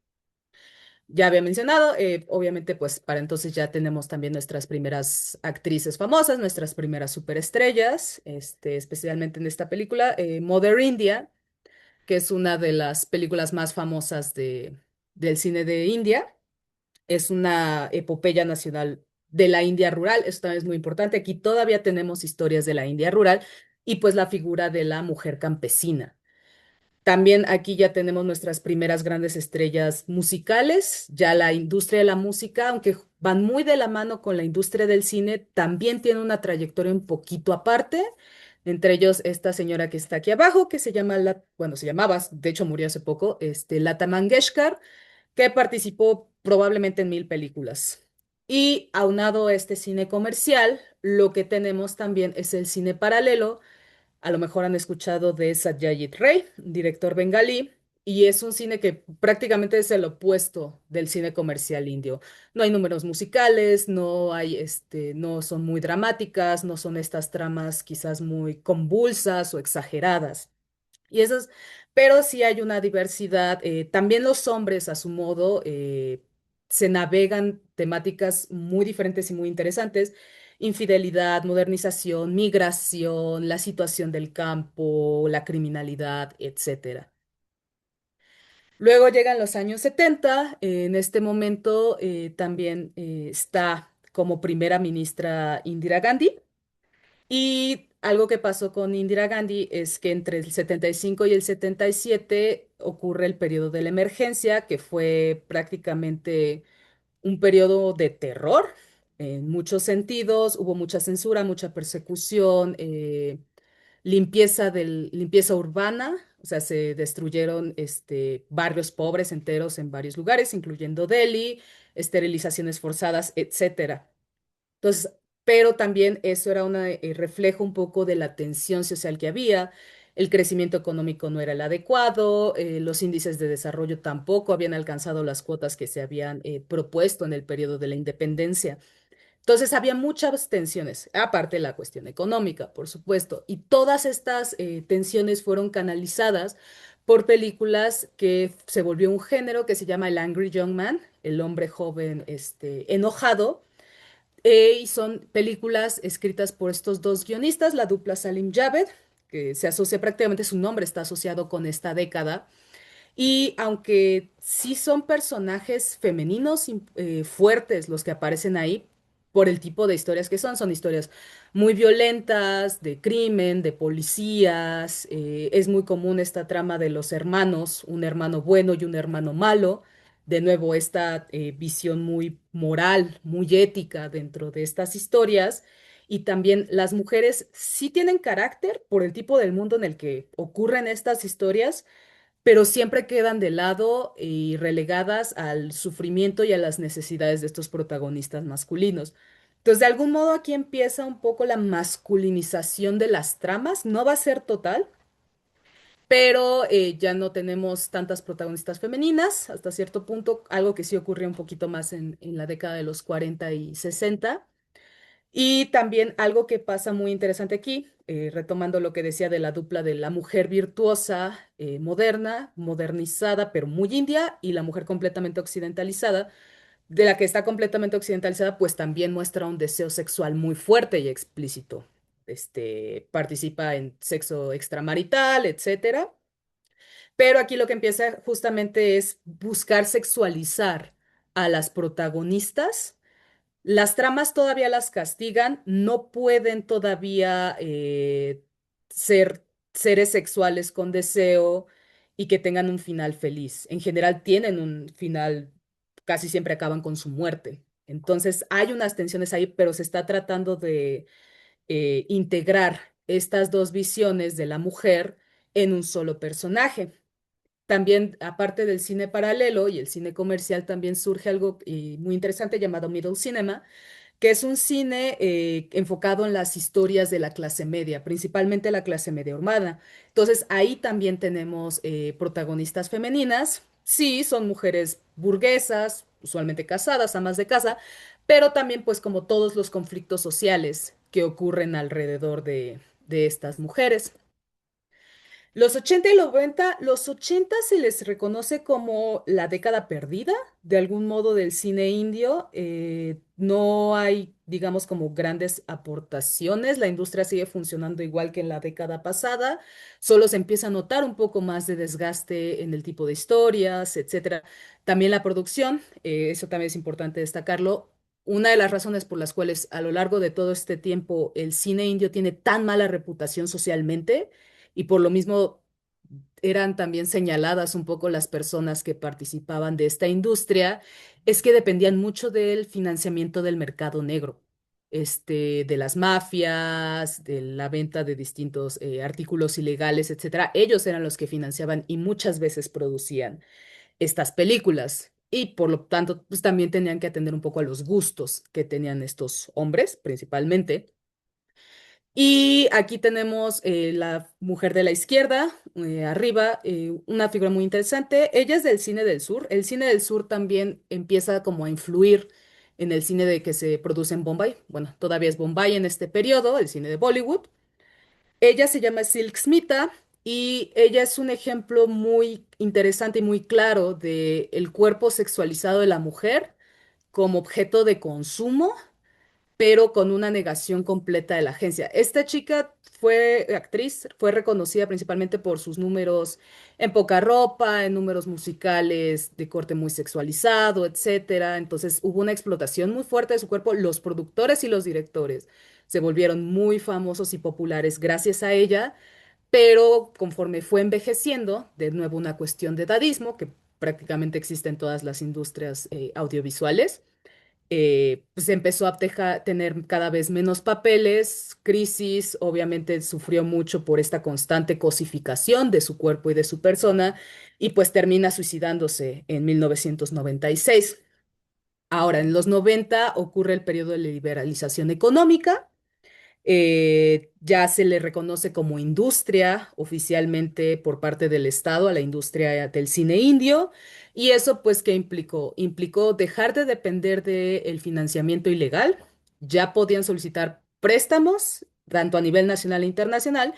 Ya había mencionado, obviamente, pues para entonces ya tenemos también nuestras primeras actrices famosas, nuestras primeras superestrellas, especialmente en esta película, Mother India, que es una de las películas más famosas del cine de India. Es una epopeya nacional de la India rural, eso también es muy importante. Aquí todavía tenemos historias de la India rural y pues la figura de la mujer campesina. También aquí ya tenemos nuestras primeras grandes estrellas musicales. Ya la industria de la música, aunque van muy de la mano con la industria del cine, también tiene una trayectoria un poquito aparte. Entre ellos esta señora que está aquí abajo, que se llama, bueno, se llamaba, de hecho murió hace poco, Lata Mangeshkar, que participó probablemente en 1000 películas. Y aunado a este cine comercial, lo que tenemos también es el cine paralelo. A lo mejor han escuchado de Satyajit Ray, director bengalí, y es un cine que prácticamente es el opuesto del cine comercial indio. No hay números musicales, no hay, no son muy dramáticas, no son estas tramas quizás muy convulsas o exageradas. Y esas, pero sí hay una diversidad. También los hombres, a su modo, se navegan temáticas muy diferentes y muy interesantes. Infidelidad, modernización, migración, la situación del campo, la criminalidad, etcétera. Luego llegan los años 70. En este momento también está como primera ministra Indira Gandhi. Y algo que pasó con Indira Gandhi es que entre el 75 y el 77 ocurre el periodo de la emergencia, que fue prácticamente un periodo de terror en muchos sentidos. Hubo mucha censura, mucha persecución, limpieza urbana, o sea, se destruyeron barrios pobres enteros en varios lugares, incluyendo Delhi, esterilizaciones forzadas, etcétera. Entonces, pero también eso era un reflejo un poco de la tensión social que había. El crecimiento económico no era el adecuado, los índices de desarrollo tampoco habían alcanzado las cuotas que se habían propuesto en el periodo de la independencia. Entonces había muchas tensiones, aparte de la cuestión económica, por supuesto, y todas estas tensiones fueron canalizadas por películas que se volvió un género que se llama el Angry Young Man, el hombre joven enojado, y son películas escritas por estos dos guionistas, la dupla Salim Javed, que se asocia prácticamente, su nombre está asociado con esta década. Y aunque sí son personajes femeninos fuertes los que aparecen ahí, por el tipo de historias que son historias muy violentas, de crimen, de policías. Es muy común esta trama de los hermanos, un hermano bueno y un hermano malo. De nuevo, esta visión muy moral, muy ética dentro de estas historias. y también las mujeres sí tienen carácter por el tipo del mundo en el que ocurren estas historias, pero siempre quedan de lado y relegadas al sufrimiento y a las necesidades de estos protagonistas masculinos. Entonces, de algún modo aquí empieza un poco la masculinización de las tramas. No va a ser total, pero ya no tenemos tantas protagonistas femeninas hasta cierto punto, algo que sí ocurrió un poquito más en la década de los 40 y 60. Y también algo que pasa muy interesante aquí, retomando lo que decía de la dupla de la mujer virtuosa, moderna, modernizada, pero muy india, y la mujer completamente occidentalizada, de la que está completamente occidentalizada, pues también muestra un deseo sexual muy fuerte y explícito. Participa en sexo extramarital, etcétera. Pero aquí lo que empieza justamente es buscar sexualizar a las protagonistas. Las tramas todavía las castigan, no pueden todavía ser seres sexuales con deseo y que tengan un final feliz. En general tienen un final, casi siempre acaban con su muerte. Entonces hay unas tensiones ahí, pero se está tratando de integrar estas dos visiones de la mujer en un solo personaje. También, aparte del cine paralelo y el cine comercial, también surge algo muy interesante llamado Middle Cinema, que es un cine enfocado en las historias de la clase media, principalmente la clase media urbana. Entonces, ahí también tenemos protagonistas femeninas. Sí, son mujeres burguesas, usualmente casadas, amas de casa, pero también pues como todos los conflictos sociales que ocurren alrededor de estas mujeres. Los 80 y los 80 se les reconoce como la década perdida, de algún modo, del cine indio. No hay, digamos, como grandes aportaciones. La industria sigue funcionando igual que en la década pasada. Solo se empieza a notar un poco más de desgaste en el tipo de historias, etcétera. También la producción, eso también es importante destacarlo. Una de las razones por las cuales a lo largo de todo este tiempo el cine indio tiene tan mala reputación socialmente y por lo mismo eran también señaladas un poco las personas que participaban de esta industria, es que dependían mucho del financiamiento del mercado negro, de las mafias, de la venta de distintos artículos ilegales, etcétera. Ellos eran los que financiaban y muchas veces producían estas películas. Y por lo tanto, pues también tenían que atender un poco a los gustos que tenían estos hombres, principalmente. Y aquí tenemos la mujer de la izquierda, arriba, una figura muy interesante. Ella es del cine del sur. El cine del sur también empieza como a influir en el cine de que se produce en Bombay. Bueno, todavía es Bombay en este periodo, el cine de Bollywood. Ella se llama Silk Smita y ella es un ejemplo muy interesante y muy claro de el cuerpo sexualizado de la mujer como objeto de consumo pero con una negación completa de la agencia. Esta chica fue actriz, fue reconocida principalmente por sus números en poca ropa, en números musicales de corte muy sexualizado, etcétera. Entonces hubo una explotación muy fuerte de su cuerpo. Los productores y los directores se volvieron muy famosos y populares gracias a ella, pero conforme fue envejeciendo, de nuevo una cuestión de edadismo que prácticamente existe en todas las industrias audiovisuales pues empezó a tener cada vez menos papeles, crisis, obviamente sufrió mucho por esta constante cosificación de su cuerpo y de su persona, y pues termina suicidándose en 1996. Ahora, en los 90 ocurre el periodo de liberalización económica, ya se le reconoce como industria oficialmente por parte del Estado a la industria del cine indio. Y eso pues ¿qué implicó? Implicó dejar de depender del financiamiento ilegal. Ya podían solicitar préstamos, tanto a nivel nacional e internacional,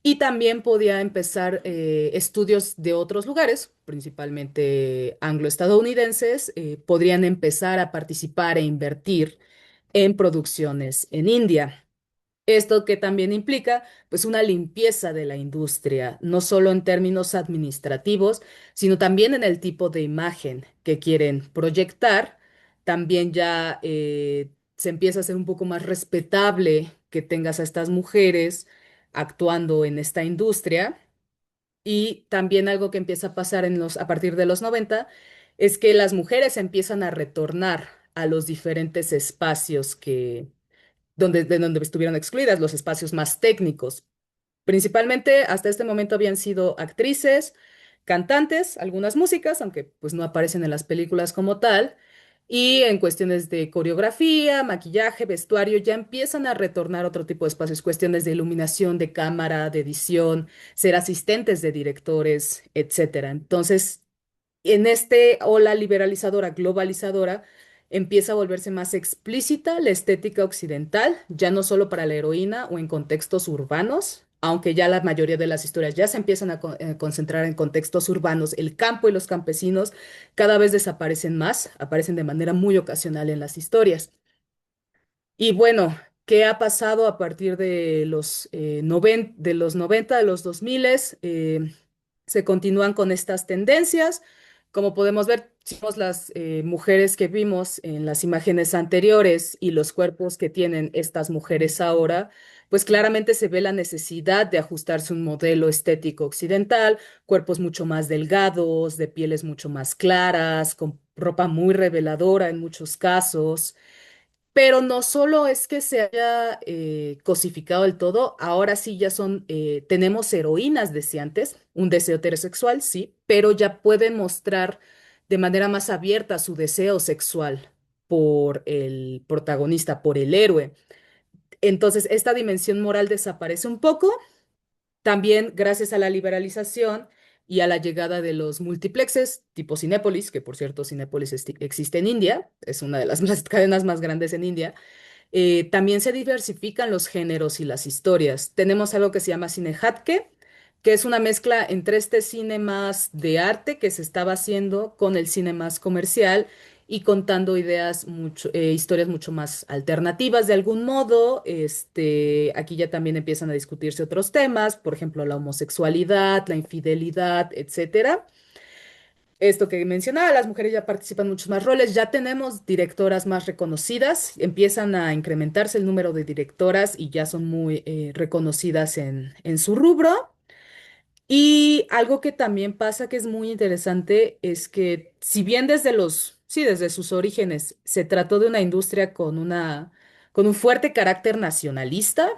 y también podía empezar estudios de otros lugares, principalmente angloestadounidenses, podrían empezar a participar e invertir en producciones en India. Esto que también implica pues una limpieza de la industria, no solo en términos administrativos, sino también en el tipo de imagen que quieren proyectar. También ya se empieza a ser un poco más respetable que tengas a estas mujeres actuando en esta industria. Y también algo que empieza a pasar a partir de los 90 es que las mujeres empiezan a retornar a los diferentes espacios de donde estuvieron excluidas, los espacios más técnicos. Principalmente hasta este momento habían sido actrices, cantantes, algunas músicas, aunque pues no aparecen en las películas como tal. Y en cuestiones de coreografía, maquillaje, vestuario, ya empiezan a retornar otro tipo de espacios, cuestiones de iluminación, de cámara, de edición, ser asistentes de directores, etcétera. Entonces, en este ola liberalizadora, globalizadora, empieza a volverse más explícita la estética occidental, ya no solo para la heroína o en contextos urbanos, aunque ya la mayoría de las historias ya se empiezan a concentrar en contextos urbanos, el campo y los campesinos cada vez desaparecen más, aparecen de manera muy ocasional en las historias. Y bueno, ¿qué ha pasado a partir de los, de los 90 de los 2000? Se continúan con estas tendencias. Como podemos ver, si vemos las mujeres que vimos en las imágenes anteriores y los cuerpos que tienen estas mujeres ahora, pues claramente se ve la necesidad de ajustarse a un modelo estético occidental, cuerpos mucho más delgados, de pieles mucho más claras, con ropa muy reveladora en muchos casos. Pero no solo es que se haya cosificado el todo, ahora sí ya son, tenemos heroínas deseantes, un deseo heterosexual, sí, pero ya pueden mostrar de manera más abierta su deseo sexual por el protagonista, por el héroe. Entonces, esta dimensión moral desaparece un poco también gracias a la liberalización y a la llegada de los multiplexes tipo Cinépolis, que por cierto Cinépolis existe en India, es una de las las cadenas más grandes en India. También se diversifican los géneros y las historias. Tenemos algo que se llama cine hatke, que es una mezcla entre este cine más de arte que se estaba haciendo con el cine más comercial y contando historias mucho más alternativas de algún modo. Aquí ya también empiezan a discutirse otros temas, por ejemplo, la homosexualidad, la infidelidad, etcétera. Esto que mencionaba, las mujeres ya participan en muchos más roles, ya tenemos directoras más reconocidas, empiezan a incrementarse el número de directoras y ya son muy reconocidas en su rubro. Y algo que también pasa que es muy interesante es que si bien sí, desde sus orígenes se trató de una industria con un fuerte carácter nacionalista,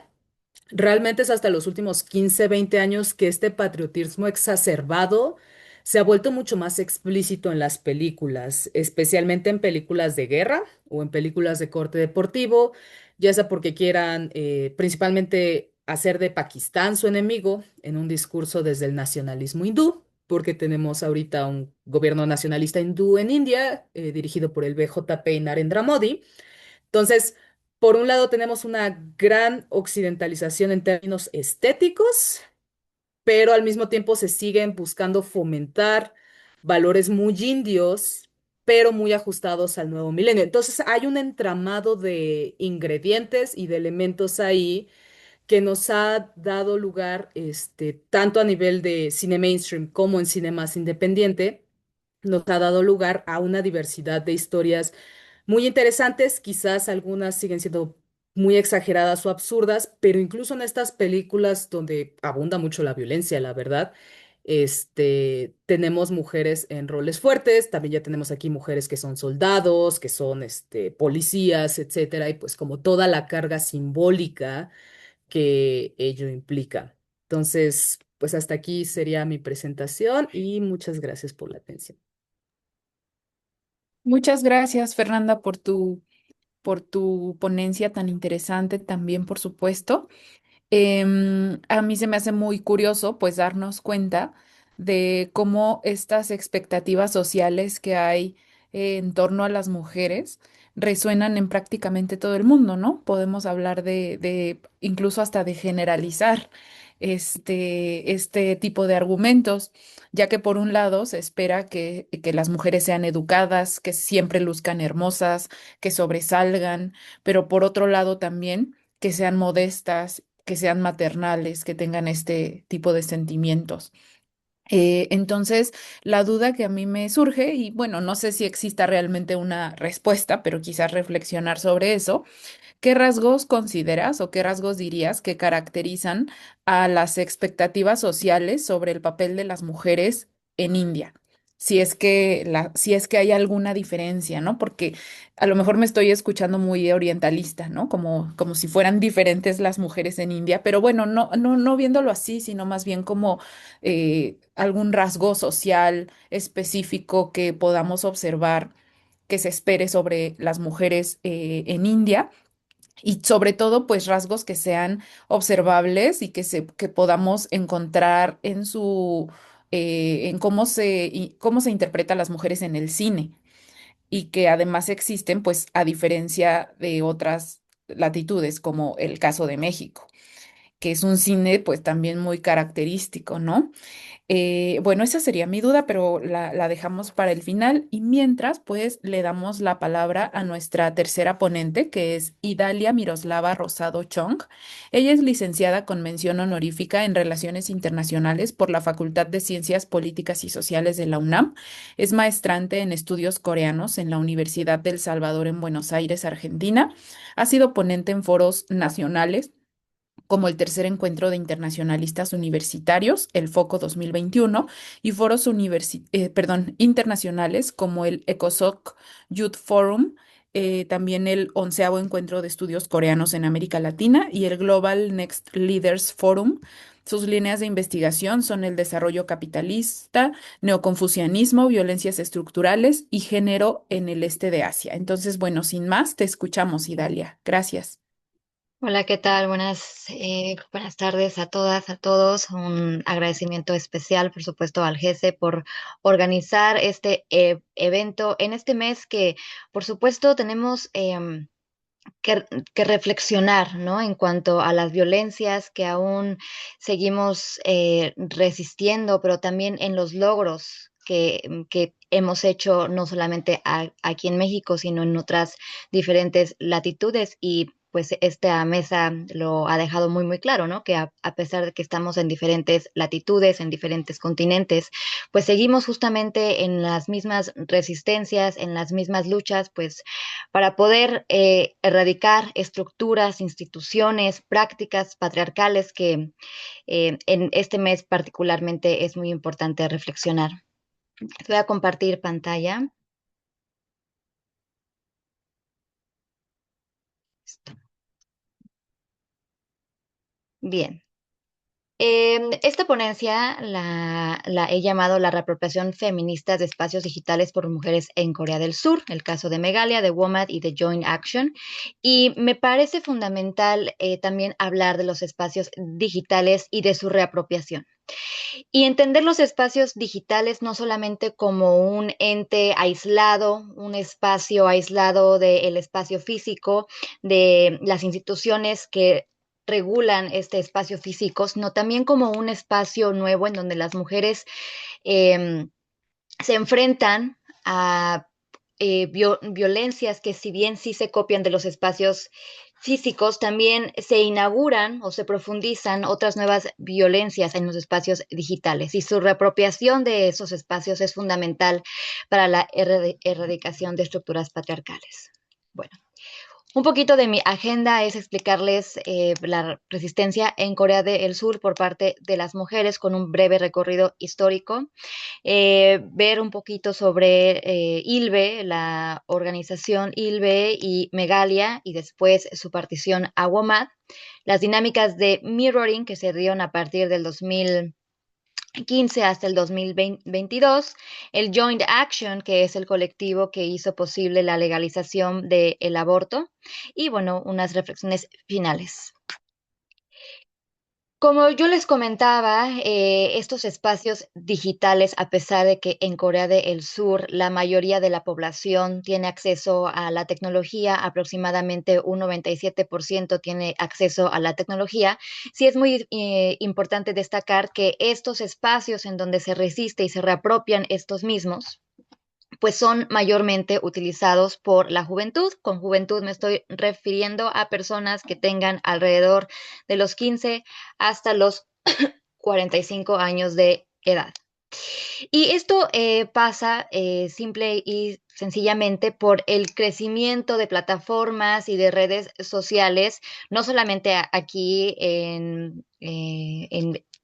realmente es hasta los últimos 15, 20 años que este patriotismo exacerbado se ha vuelto mucho más explícito en las películas, especialmente en películas de guerra o en películas de corte deportivo, ya sea porque quieran principalmente hacer de Pakistán su enemigo en un discurso desde el nacionalismo hindú, porque tenemos ahorita un gobierno nacionalista hindú en India, dirigido por el BJP y Narendra Modi. Entonces, por un lado tenemos una gran occidentalización en términos estéticos, pero al mismo tiempo se siguen buscando fomentar valores muy indios, pero muy ajustados al nuevo milenio. Entonces, hay un entramado de ingredientes y de elementos ahí que nos ha dado lugar, tanto a nivel de cine mainstream como en cine más independiente, nos ha dado lugar a una diversidad de historias muy interesantes, quizás algunas siguen siendo muy exageradas o absurdas, pero incluso en estas películas donde abunda mucho la violencia, la verdad, tenemos mujeres en roles fuertes, también ya tenemos aquí mujeres que son soldados, que son policías, etcétera, y pues como toda la carga simbólica que ello implica. Entonces, pues hasta aquí sería mi presentación y muchas gracias por la atención. Muchas gracias, Fernanda, por tu ponencia tan interesante también, por supuesto. A mí se me hace muy curioso pues darnos cuenta de cómo estas expectativas sociales que hay en torno a las mujeres resuenan en prácticamente todo el mundo, ¿no? Podemos hablar de incluso hasta de generalizar este tipo de argumentos, ya que por un lado se espera que las mujeres sean educadas, que siempre luzcan hermosas, que sobresalgan, pero por otro lado también que sean modestas, que sean maternales, que tengan este tipo de sentimientos. Entonces, la duda que a mí me surge, y bueno, no sé si exista realmente una respuesta, pero quizás reflexionar sobre eso, ¿qué rasgos consideras o qué rasgos dirías que caracterizan a las expectativas sociales sobre el papel de las mujeres en India? si es que hay alguna diferencia, ¿no? Porque a lo mejor me estoy escuchando muy orientalista, ¿no? Como si fueran diferentes las mujeres en India, pero bueno, no viéndolo así, sino más bien como algún rasgo social específico que podamos observar que se espere sobre las mujeres en India y sobre todo pues rasgos que sean observables y que podamos encontrar en en cómo se interpreta a las mujeres en el cine y que además existen pues a diferencia de otras latitudes como el caso de México, que es un cine pues también muy característico, ¿no? Bueno, esa sería mi duda, pero la dejamos para el final. Y mientras, pues le damos la palabra a nuestra tercera ponente, que es Idalia Miroslava Rosado Chong. Ella es licenciada con mención honorífica en Relaciones Internacionales por la Facultad de Ciencias Políticas y Sociales de la UNAM. Es maestrante en estudios coreanos en la Universidad del Salvador en Buenos Aires, Argentina. Ha sido ponente en foros nacionales como el tercer encuentro de internacionalistas universitarios, el FOCO 2021, y foros internacionales como el ECOSOC Youth Forum, también el 11º encuentro de estudios coreanos en América Latina y el Global Next Leaders Forum. Sus líneas de investigación son el desarrollo capitalista, neoconfucianismo, violencias estructurales y género en el este de Asia. Entonces, bueno, sin más, te escuchamos, Idalia. Gracias. Hola, ¿qué tal? Buenas tardes a todas, a todos. Un agradecimiento especial, por supuesto, al GESE por organizar este evento en este mes que, por supuesto, tenemos que reflexionar, ¿no? En cuanto a las violencias que aún seguimos resistiendo, pero también en los logros que hemos hecho no solamente aquí en México, sino en otras diferentes latitudes y pues esta mesa lo ha dejado muy, muy claro, ¿no? Que a pesar de que estamos en diferentes latitudes, en diferentes continentes, pues seguimos justamente en las mismas resistencias, en las mismas luchas, pues para poder erradicar estructuras, instituciones, prácticas patriarcales que en este mes particularmente es muy importante reflexionar. Voy a compartir pantalla. Bien. Esta ponencia la he llamado la reapropiación feminista de espacios digitales por mujeres en Corea del Sur, el caso de Megalia, de WOMAD y de Joint Action. Y me parece fundamental también hablar de los espacios digitales y de su reapropiación. Y entender los espacios digitales no solamente como un ente aislado, un espacio aislado del espacio físico, de las instituciones que regulan este espacio físico, sino también como un espacio nuevo en donde las mujeres eh, se enfrentan a violencias que si bien sí se copian de los espacios físicos, también se inauguran o se profundizan otras nuevas violencias en los espacios digitales y su reapropiación de esos espacios es fundamental para la erradicación de estructuras patriarcales. Bueno, un poquito de mi agenda es explicarles la resistencia en Corea del Sur por parte de las mujeres con un breve recorrido histórico, ver un poquito sobre ILBE, la organización ILBE y Megalia y después su partición a WOMAD, las dinámicas de mirroring que se dieron a partir del 2015 hasta el 2022, el Joint Action, que es el colectivo que hizo posible la legalización del aborto, y bueno, unas reflexiones finales. Como yo les comentaba, estos espacios digitales, a pesar de que en Corea del Sur la mayoría de la población tiene acceso a la tecnología, aproximadamente un 97% tiene acceso a la tecnología, sí es muy importante destacar que estos espacios en donde se resiste y se reapropian estos mismos, pues son mayormente utilizados por la juventud. Con juventud me estoy refiriendo a personas que tengan alrededor de los 15 hasta los 45 años de edad. Y esto pasa simple y sencillamente por el crecimiento de plataformas y de redes sociales, no solamente aquí en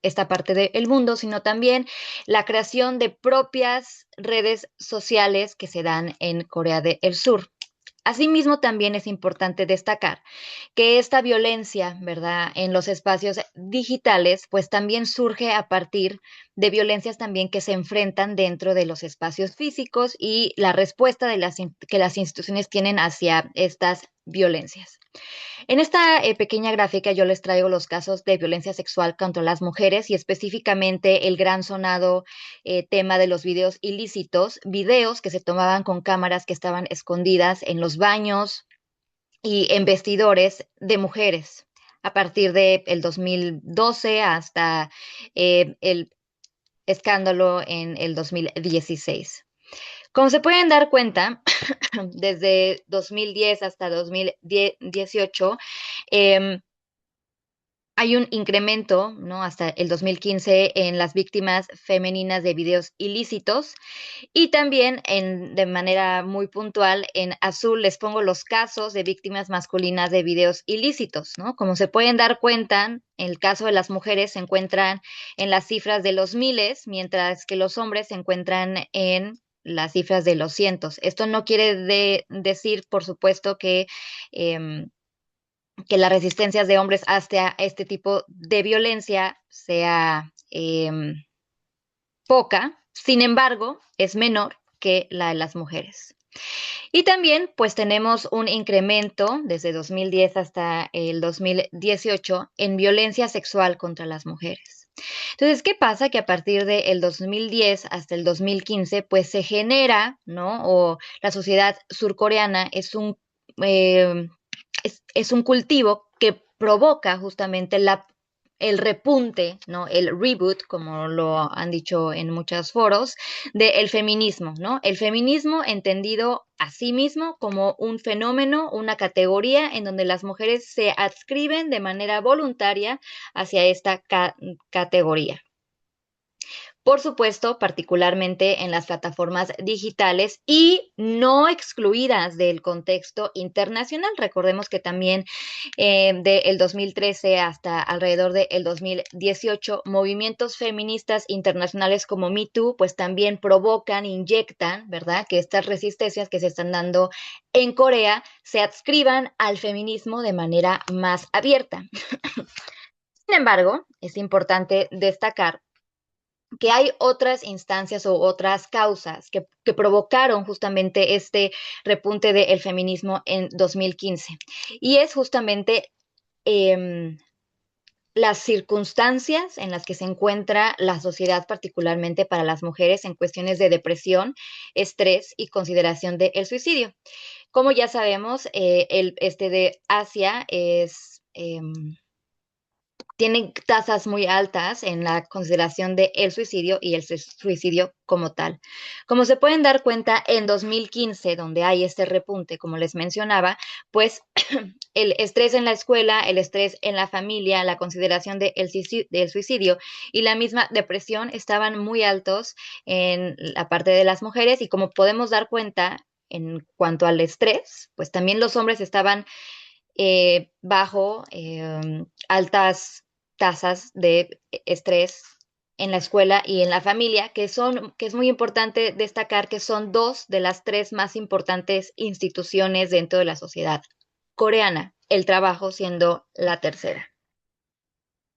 esta parte del mundo, sino también la creación de propias redes sociales que se dan en Corea del Sur. Asimismo, también es importante destacar que esta violencia, ¿verdad?, en los espacios digitales, pues también surge a partir de violencias también que se enfrentan dentro de los espacios físicos y la respuesta que las instituciones tienen hacia estas violencias. En esta pequeña gráfica yo les traigo los casos de violencia sexual contra las mujeres y específicamente el gran sonado tema de los videos ilícitos, videos que se tomaban con cámaras que estaban escondidas en los baños y en vestidores de mujeres a partir del 2012 hasta el escándalo en el 2016. Como se pueden dar cuenta, desde 2010 hasta 2018, eh, hay un incremento, ¿no?, hasta el 2015 en las víctimas femeninas de videos ilícitos y también de manera muy puntual en azul les pongo los casos de víctimas masculinas de videos ilícitos, ¿no? Como se pueden dar cuenta, en el caso de las mujeres se encuentran en las cifras de los miles, mientras que los hombres se encuentran en las cifras de los cientos. Esto no quiere decir, por supuesto, eh, que las resistencias de hombres hacia este tipo de violencia sea poca, sin embargo, es menor que la de las mujeres. Y también, pues tenemos un incremento desde 2010 hasta el 2018 en violencia sexual contra las mujeres. Entonces, ¿qué pasa? Que a partir del 2010 hasta el 2015, pues se genera, ¿no? O la sociedad surcoreana eh, es un cultivo que provoca justamente el repunte, ¿no? El reboot, como lo han dicho en muchos foros, del feminismo, ¿no? El feminismo entendido a sí mismo como un fenómeno, una categoría en donde las mujeres se adscriben de manera voluntaria hacia esta categoría. Por supuesto, particularmente en las plataformas digitales y no excluidas del contexto internacional. Recordemos que también del 2013 hasta alrededor del 2018, movimientos feministas internacionales como Me Too, pues también provocan, inyectan, ¿verdad?, que estas resistencias que se están dando en Corea se adscriban al feminismo de manera más abierta. Sin embargo, es importante destacar que hay otras instancias o otras causas que provocaron justamente este repunte del feminismo en 2015. Y es justamente las circunstancias en las que se encuentra la sociedad, particularmente para las mujeres, en cuestiones de depresión, estrés y consideración del suicidio. Como ya sabemos, el este de Asia tienen tasas muy altas en la consideración del suicidio y el suicidio como tal. Como se pueden dar cuenta, en 2015, donde hay este repunte, como les mencionaba, pues el estrés en la escuela, el estrés en la familia, la consideración del suicidio y la misma depresión estaban muy altos en la parte de las mujeres y como podemos dar cuenta en cuanto al estrés, pues también los hombres estaban bajo altas tasas de estrés en la escuela y en la familia, que es muy importante destacar que son dos de las tres más importantes instituciones dentro de la sociedad coreana, el trabajo siendo la tercera.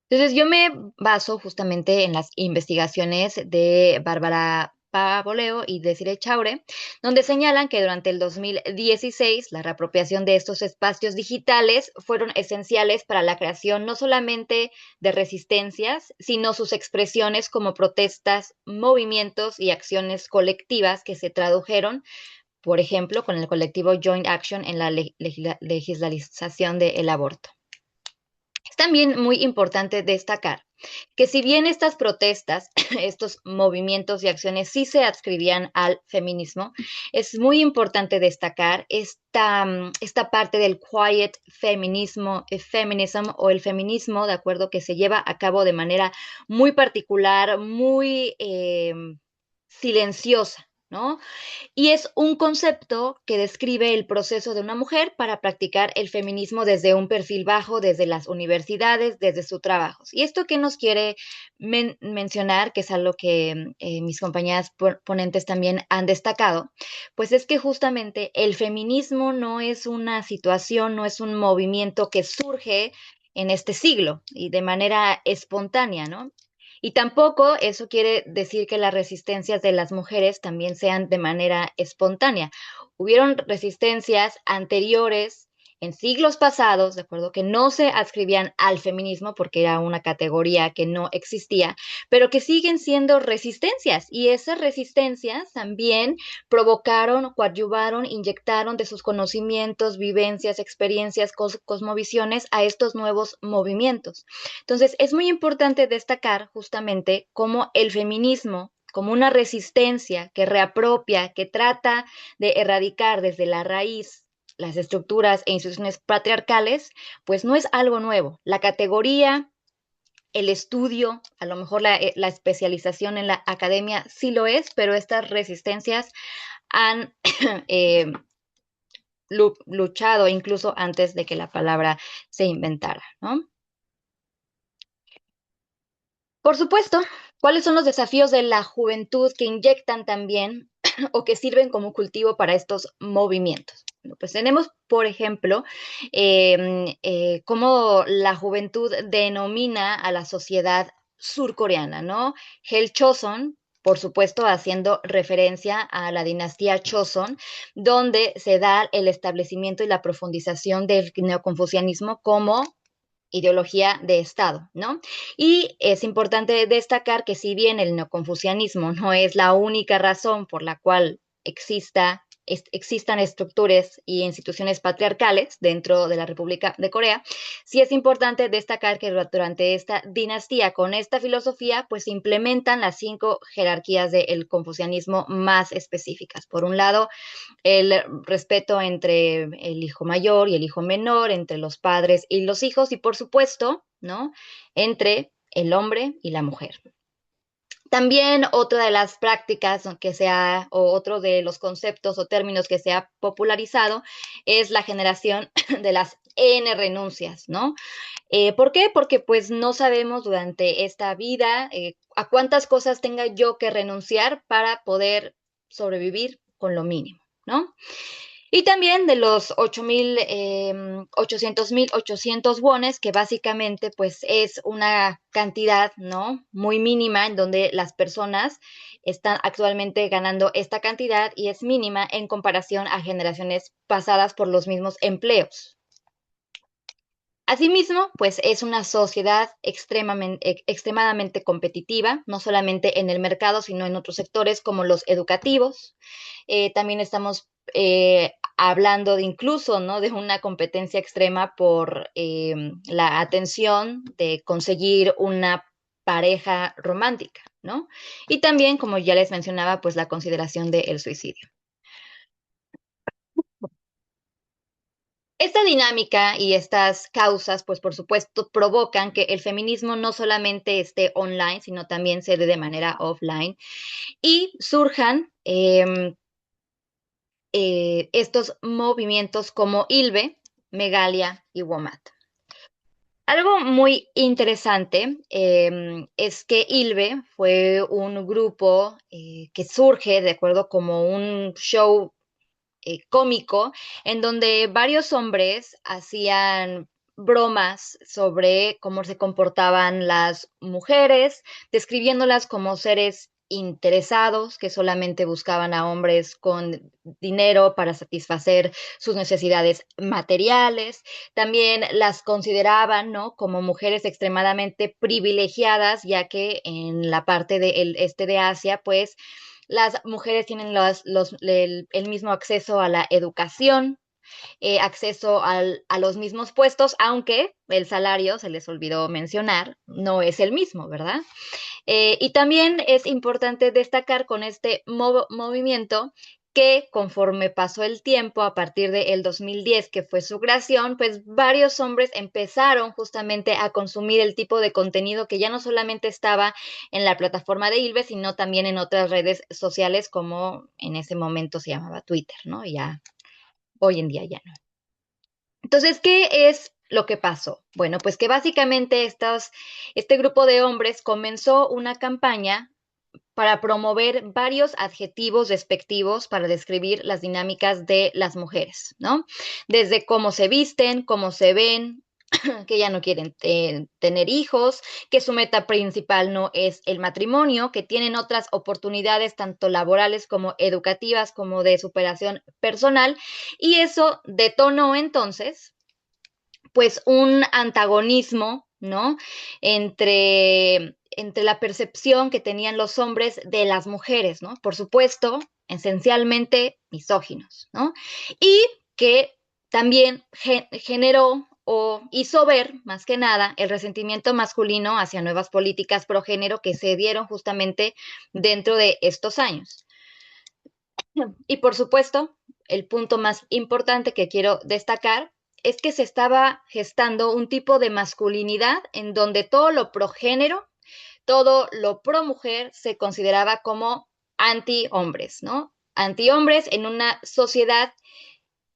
Entonces, yo me baso justamente en las investigaciones de Bárbara Pavoleo y Desiree Chaure, donde señalan que durante el 2016 la reapropiación de estos espacios digitales fueron esenciales para la creación no solamente de resistencias, sino sus expresiones como protestas, movimientos y acciones colectivas que se tradujeron, por ejemplo, con el colectivo Joint Action en la legislación del aborto. Es también muy importante destacar que si bien estas protestas, estos movimientos y acciones sí se adscribían al feminismo, es muy importante destacar esta parte del quiet feminism o el feminismo, de acuerdo, que se lleva a cabo de manera muy particular, muy silenciosa, ¿no? Y es un concepto que describe el proceso de una mujer para practicar el feminismo desde un perfil bajo, desde las universidades, desde sus trabajos. Y esto que nos quiere mencionar, que es algo que mis compañeras ponentes también han destacado, pues es que justamente el feminismo no es una situación, no es un movimiento que surge en este siglo y de manera espontánea, ¿no? Y tampoco eso quiere decir que las resistencias de las mujeres también sean de manera espontánea. Hubieron resistencias anteriores en siglos pasados, de acuerdo, que no se adscribían al feminismo porque era una categoría que no existía, pero que siguen siendo resistencias. Y esas resistencias también provocaron, coadyuvaron, inyectaron de sus conocimientos, vivencias, experiencias, cosmovisiones a estos nuevos movimientos. Entonces, es muy importante destacar justamente cómo el feminismo, como una resistencia que reapropia, que trata de erradicar desde la raíz las estructuras e instituciones patriarcales, pues no es algo nuevo. La categoría, el estudio, a lo mejor la especialización en la academia sí lo es, pero estas resistencias han eh, luchado incluso antes de que la palabra se inventara, ¿no? Por supuesto, ¿cuáles son los desafíos de la juventud que inyectan también o que sirven como cultivo para estos movimientos? Bueno, pues tenemos, por ejemplo, cómo la juventud denomina a la sociedad surcoreana, ¿no? Hel Choson, por supuesto, haciendo referencia a la dinastía Choson, donde se da el establecimiento y la profundización del neoconfucianismo como ideología de Estado, ¿no? Y es importante destacar que si bien el neoconfucianismo no es la única razón por la cual existan estructuras y instituciones patriarcales dentro de la República de Corea, sí es importante destacar que durante esta dinastía, con esta filosofía, pues se implementan las 5 jerarquías del confucianismo más específicas. Por un lado, el respeto entre el hijo mayor y el hijo menor, entre los padres y los hijos y por supuesto, ¿no? Entre el hombre y la mujer. También otra de las prácticas o otro de los conceptos o términos que se ha popularizado es la generación de las N renuncias, ¿no? ¿Por qué? Porque pues no sabemos durante esta vida a cuántas cosas tenga yo que renunciar para poder sobrevivir con lo mínimo, ¿no? Y también de los 800,800 wones, que básicamente pues es una cantidad, ¿no? Muy mínima en donde las personas están actualmente ganando esta cantidad y es mínima en comparación a generaciones pasadas por los mismos empleos. Asimismo, pues es una sociedad extremadamente competitiva, no solamente en el mercado, sino en otros sectores como los educativos. También estamos hablando de incluso, ¿no? De una competencia extrema por la atención de conseguir una pareja romántica, ¿no? Y también, como ya les mencionaba, pues la consideración del suicidio. Esta dinámica y estas causas, pues por supuesto, provocan que el feminismo no solamente esté online, sino también se dé de manera offline y surjan estos movimientos como ILBE, Megalia y WOMAD. Algo muy interesante es que ILBE fue un grupo que surge de acuerdo como un show cómico en donde varios hombres hacían bromas sobre cómo se comportaban las mujeres, describiéndolas como seres interesados que solamente buscaban a hombres con dinero para satisfacer sus necesidades materiales. También las consideraban, ¿no? Como mujeres extremadamente privilegiadas, ya que en la parte del este de Asia, pues las mujeres tienen el mismo acceso a la educación, acceso a los mismos puestos, aunque el salario, se les olvidó mencionar, no es el mismo, ¿verdad? Y también es importante destacar con este movimiento que conforme pasó el tiempo, a partir del 2010, que fue su creación, pues varios hombres empezaron justamente a consumir el tipo de contenido que ya no solamente estaba en la plataforma de Ilve, sino también en otras redes sociales como en ese momento se llamaba Twitter, ¿no? Y ya hoy en día ya no. Entonces, ¿qué es lo que pasó? Bueno, pues que básicamente este grupo de hombres comenzó una campaña para promover varios adjetivos despectivos para describir las dinámicas de las mujeres, ¿no? Desde cómo se visten, cómo se ven, que ya no quieren tener hijos, que su meta principal no es el matrimonio, que tienen otras oportunidades tanto laborales como educativas, como de superación personal, y eso detonó entonces pues un antagonismo, ¿no? Entre la percepción que tenían los hombres de las mujeres, ¿no? Por supuesto, esencialmente misóginos, ¿no? Y que también generó o hizo ver, más que nada, el resentimiento masculino hacia nuevas políticas pro género que se dieron justamente dentro de estos años. Y por supuesto, el punto más importante que quiero destacar es que se estaba gestando un tipo de masculinidad en donde todo lo progénero, todo lo pro mujer se consideraba como anti-hombres, ¿no? Anti-hombres en una sociedad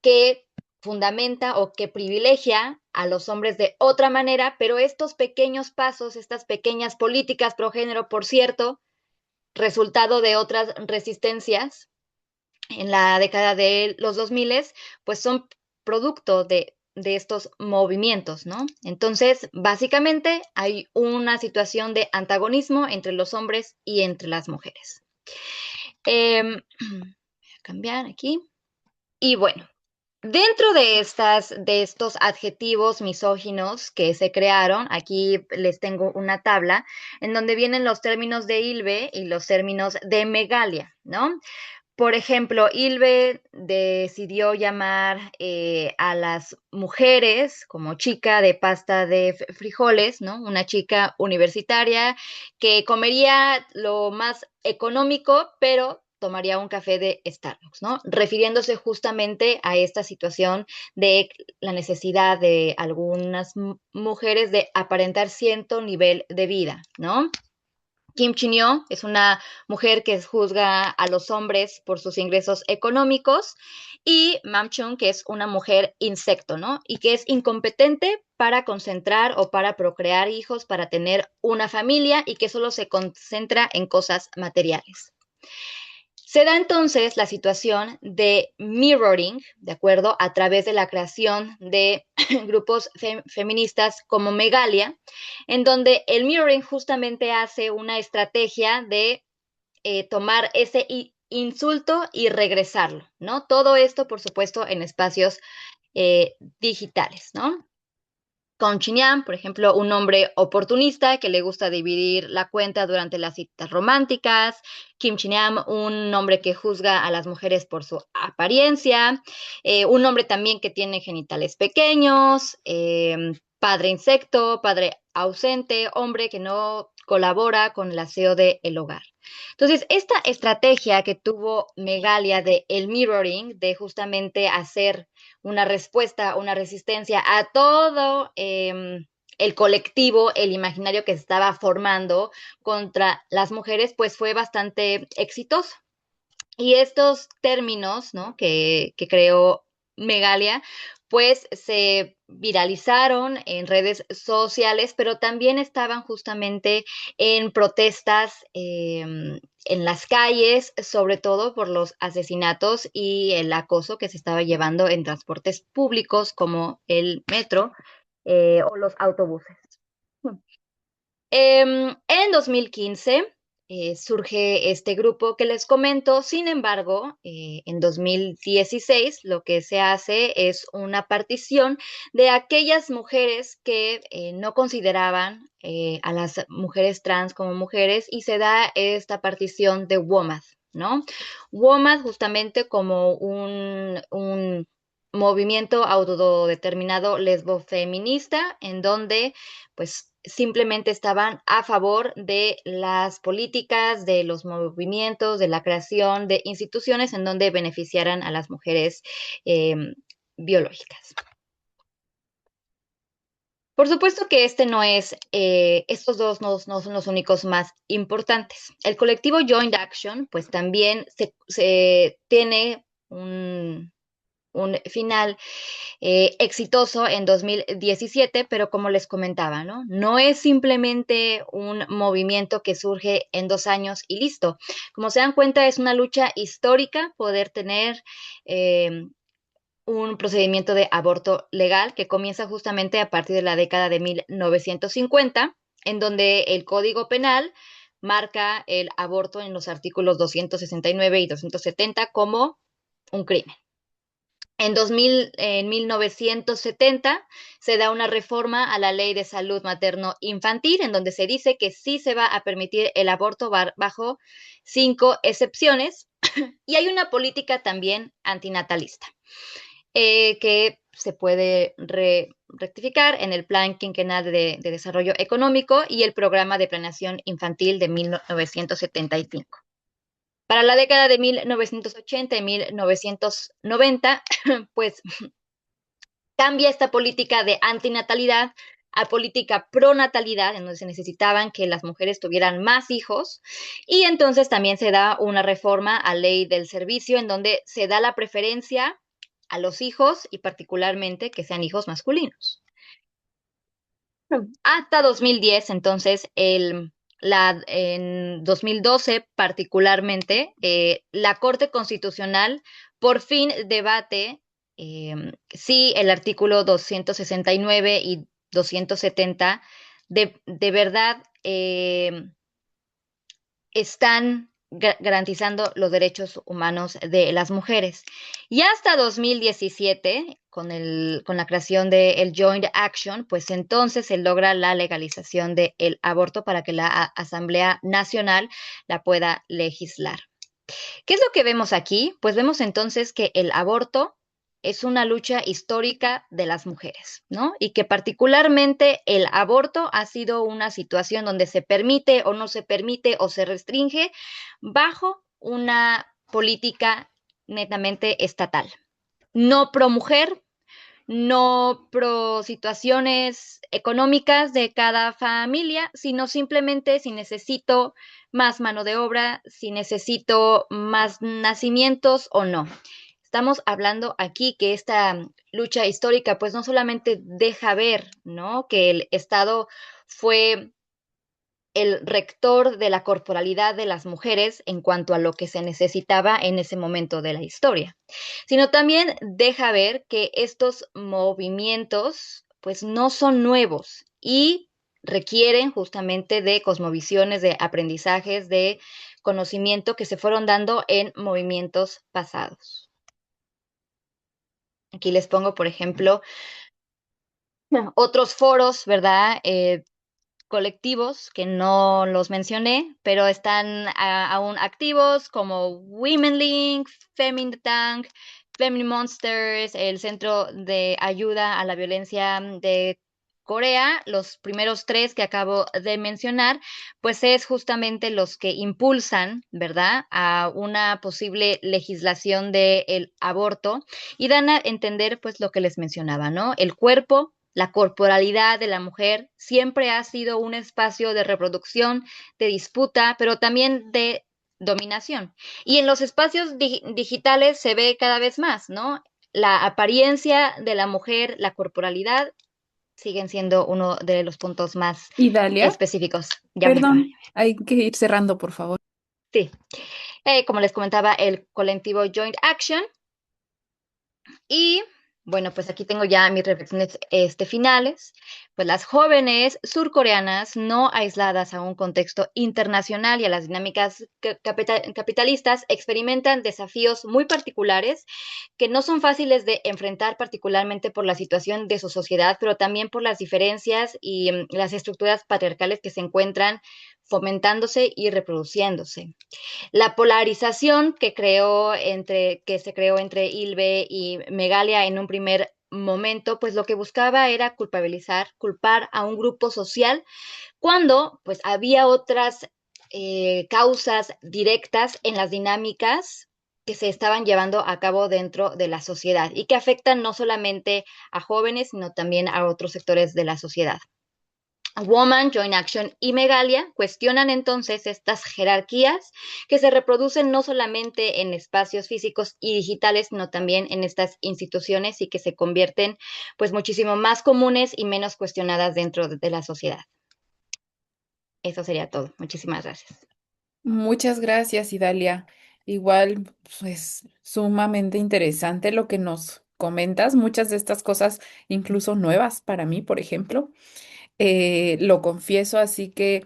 que fundamenta o que privilegia a los hombres de otra manera, pero estos pequeños pasos, estas pequeñas políticas progénero, por cierto, resultado de otras resistencias en la década de los 2000, pues son producto de estos movimientos, ¿no? Entonces, básicamente hay una situación de antagonismo entre los hombres y entre las mujeres. Voy a cambiar aquí. Y bueno, dentro de estos adjetivos misóginos que se crearon, aquí les tengo una tabla en donde vienen los términos de Ilve y los términos de Megalia, ¿no? Por ejemplo, Ilve decidió llamar a las mujeres como chica de pasta de frijoles, ¿no? Una chica universitaria que comería lo más económico, pero tomaría un café de Starbucks, ¿no? Refiriéndose justamente a esta situación de la necesidad de algunas mujeres de aparentar cierto nivel de vida, ¿no? Kim Chin-yo es una mujer que juzga a los hombres por sus ingresos económicos y Mam Chung, que es una mujer insecto, ¿no? Y que es incompetente para concentrar o para procrear hijos, para tener una familia y que solo se concentra en cosas materiales. Se da entonces la situación de mirroring, ¿de acuerdo? A través de la creación de grupos feministas como Megalia, en donde el mirroring justamente hace una estrategia de tomar ese insulto y regresarlo, ¿no? Todo esto, por supuesto, en espacios digitales, ¿no? Con Chinyam, por ejemplo, un hombre oportunista que le gusta dividir la cuenta durante las citas románticas. Kim Chinyam, un hombre que juzga a las mujeres por su apariencia. Un hombre también que tiene genitales pequeños. Padre insecto, padre ausente, hombre que no colabora con el aseo del hogar. Entonces, esta estrategia que tuvo Megalia de el mirroring, de justamente hacer una respuesta, una resistencia a todo el colectivo, el imaginario que se estaba formando contra las mujeres, pues fue bastante exitoso. Y estos términos, ¿no? que creó Megalia, pues se viralizaron en redes sociales, pero también estaban justamente en protestas en las calles, sobre todo por los asesinatos y el acoso que se estaba llevando en transportes públicos como el metro o los autobuses. En 2015 surge este grupo que les comento, sin embargo, en 2016 lo que se hace es una partición de aquellas mujeres que no consideraban a las mujeres trans como mujeres y se da esta partición de WOMAD, ¿no? WOMAD justamente como un movimiento autodeterminado lesbofeminista en donde pues simplemente estaban a favor de las políticas, de los movimientos, de la creación de instituciones en donde beneficiaran a las mujeres biológicas. Por supuesto que estos dos no son los únicos más importantes. El colectivo Joint Action, pues también se tiene un final exitoso en 2017, pero como les comentaba, ¿no? No es simplemente un movimiento que surge en 2 años y listo. Como se dan cuenta, es una lucha histórica poder tener un procedimiento de aborto legal que comienza justamente a partir de la década de 1950, en donde el Código Penal marca el aborto en los artículos 269 y 270 como un crimen. En 1970 se da una reforma a la Ley de Salud Materno-Infantil, en donde se dice que sí se va a permitir el aborto bajo 5 excepciones, y hay una política también antinatalista que se puede rectificar en el Plan Quinquenal de Desarrollo Económico y el Programa de Planeación Infantil de 1975. Para la década de 1980 y 1990, pues cambia esta política de antinatalidad a política pronatalidad, en donde se necesitaban que las mujeres tuvieran más hijos, y entonces también se da una reforma a ley del servicio, en donde se da la preferencia a los hijos y particularmente que sean hijos masculinos. Hasta 2010, entonces, en 2012 particularmente, la Corte Constitucional por fin debate si el artículo 269 y 270 de verdad están garantizando los derechos humanos de las mujeres. Y hasta 2017, con la creación del Joint Action, pues entonces se logra la legalización del aborto para que la Asamblea Nacional la pueda legislar. ¿Qué es lo que vemos aquí? Pues vemos entonces que el aborto es una lucha histórica de las mujeres, ¿no? Y que particularmente el aborto ha sido una situación donde se permite o no se permite o se restringe bajo una política netamente estatal. No pro mujer, no pro situaciones económicas de cada familia, sino simplemente si necesito más mano de obra, si necesito más nacimientos o no. Estamos hablando aquí que esta lucha histórica pues no solamente deja ver, ¿no?, que el Estado fue el rector de la corporalidad de las mujeres en cuanto a lo que se necesitaba en ese momento de la historia, sino también deja ver que estos movimientos pues no son nuevos y requieren justamente de cosmovisiones, de aprendizajes, de conocimiento que se fueron dando en movimientos pasados. Aquí les pongo, por ejemplo, otros foros, ¿verdad? Colectivos que no los mencioné, pero están aún activos como Women Link, Femin Tank, Femin Monsters, el Centro de Ayuda a la Violencia de Corea. Los primeros 3 que acabo de mencionar, pues es justamente los que impulsan, ¿verdad?, a una posible legislación del aborto y dan a entender pues lo que les mencionaba, ¿no? El cuerpo, la corporalidad de la mujer siempre ha sido un espacio de reproducción, de disputa, pero también de dominación. Y en los espacios digitales se ve cada vez más, ¿no? La apariencia de la mujer, la corporalidad, siguen siendo uno de los puntos más Y Dalia, específicos. Ya voy a acabar. perdón, hay que ir cerrando, por favor. Sí. Como les comentaba, el colectivo Joint Action. Y bueno, pues aquí tengo ya mis reflexiones finales. Pues las jóvenes surcoreanas, no aisladas a un contexto internacional y a las dinámicas capitalistas, experimentan desafíos muy particulares que no son fáciles de enfrentar, particularmente por la situación de su sociedad, pero también por las diferencias y las estructuras patriarcales que se encuentran fomentándose y reproduciéndose. La polarización que se creó entre Ilbe y Megalia en un primer momento, pues lo que buscaba era culpar a un grupo social cuando pues había otras causas directas en las dinámicas que se estaban llevando a cabo dentro de la sociedad y que afectan no solamente a jóvenes, sino también a otros sectores de la sociedad. Woman, Joint Action y Megalia cuestionan entonces estas jerarquías que se reproducen no solamente en espacios físicos y digitales, sino también en estas instituciones y que se convierten pues muchísimo más comunes y menos cuestionadas dentro de la sociedad. Eso sería todo. Muchísimas gracias. Muchas gracias, Idalia. Igual, pues sumamente interesante lo que nos comentas. Muchas de estas cosas, incluso nuevas para mí, por ejemplo, lo confieso, así que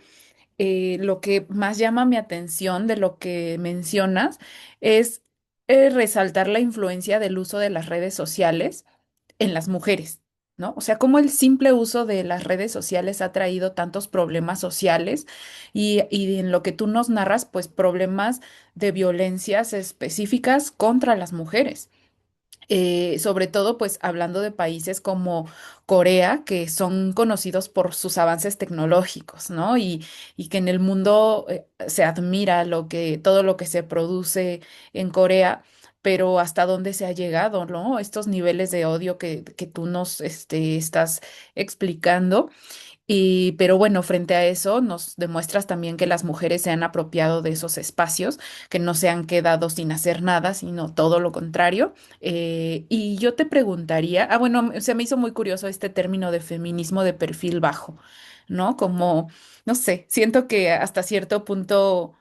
lo que más llama mi atención de lo que mencionas es resaltar la influencia del uso de las redes sociales en las mujeres, ¿no? O sea, cómo el simple uso de las redes sociales ha traído tantos problemas sociales y en lo que tú nos narras, pues problemas de violencias específicas contra las mujeres. Sobre todo, pues hablando de países como Corea, que son conocidos por sus avances tecnológicos, ¿no? Y que en el mundo se admira todo lo que se produce en Corea, pero hasta dónde se ha llegado, ¿no? Estos niveles de odio que tú nos estás explicando. Pero bueno, frente a eso, nos demuestras también que las mujeres se han apropiado de esos espacios, que no se han quedado sin hacer nada, sino todo lo contrario. Y yo te preguntaría, bueno, se me hizo muy curioso este término de feminismo de perfil bajo, ¿no? Como, no sé, siento que hasta cierto punto,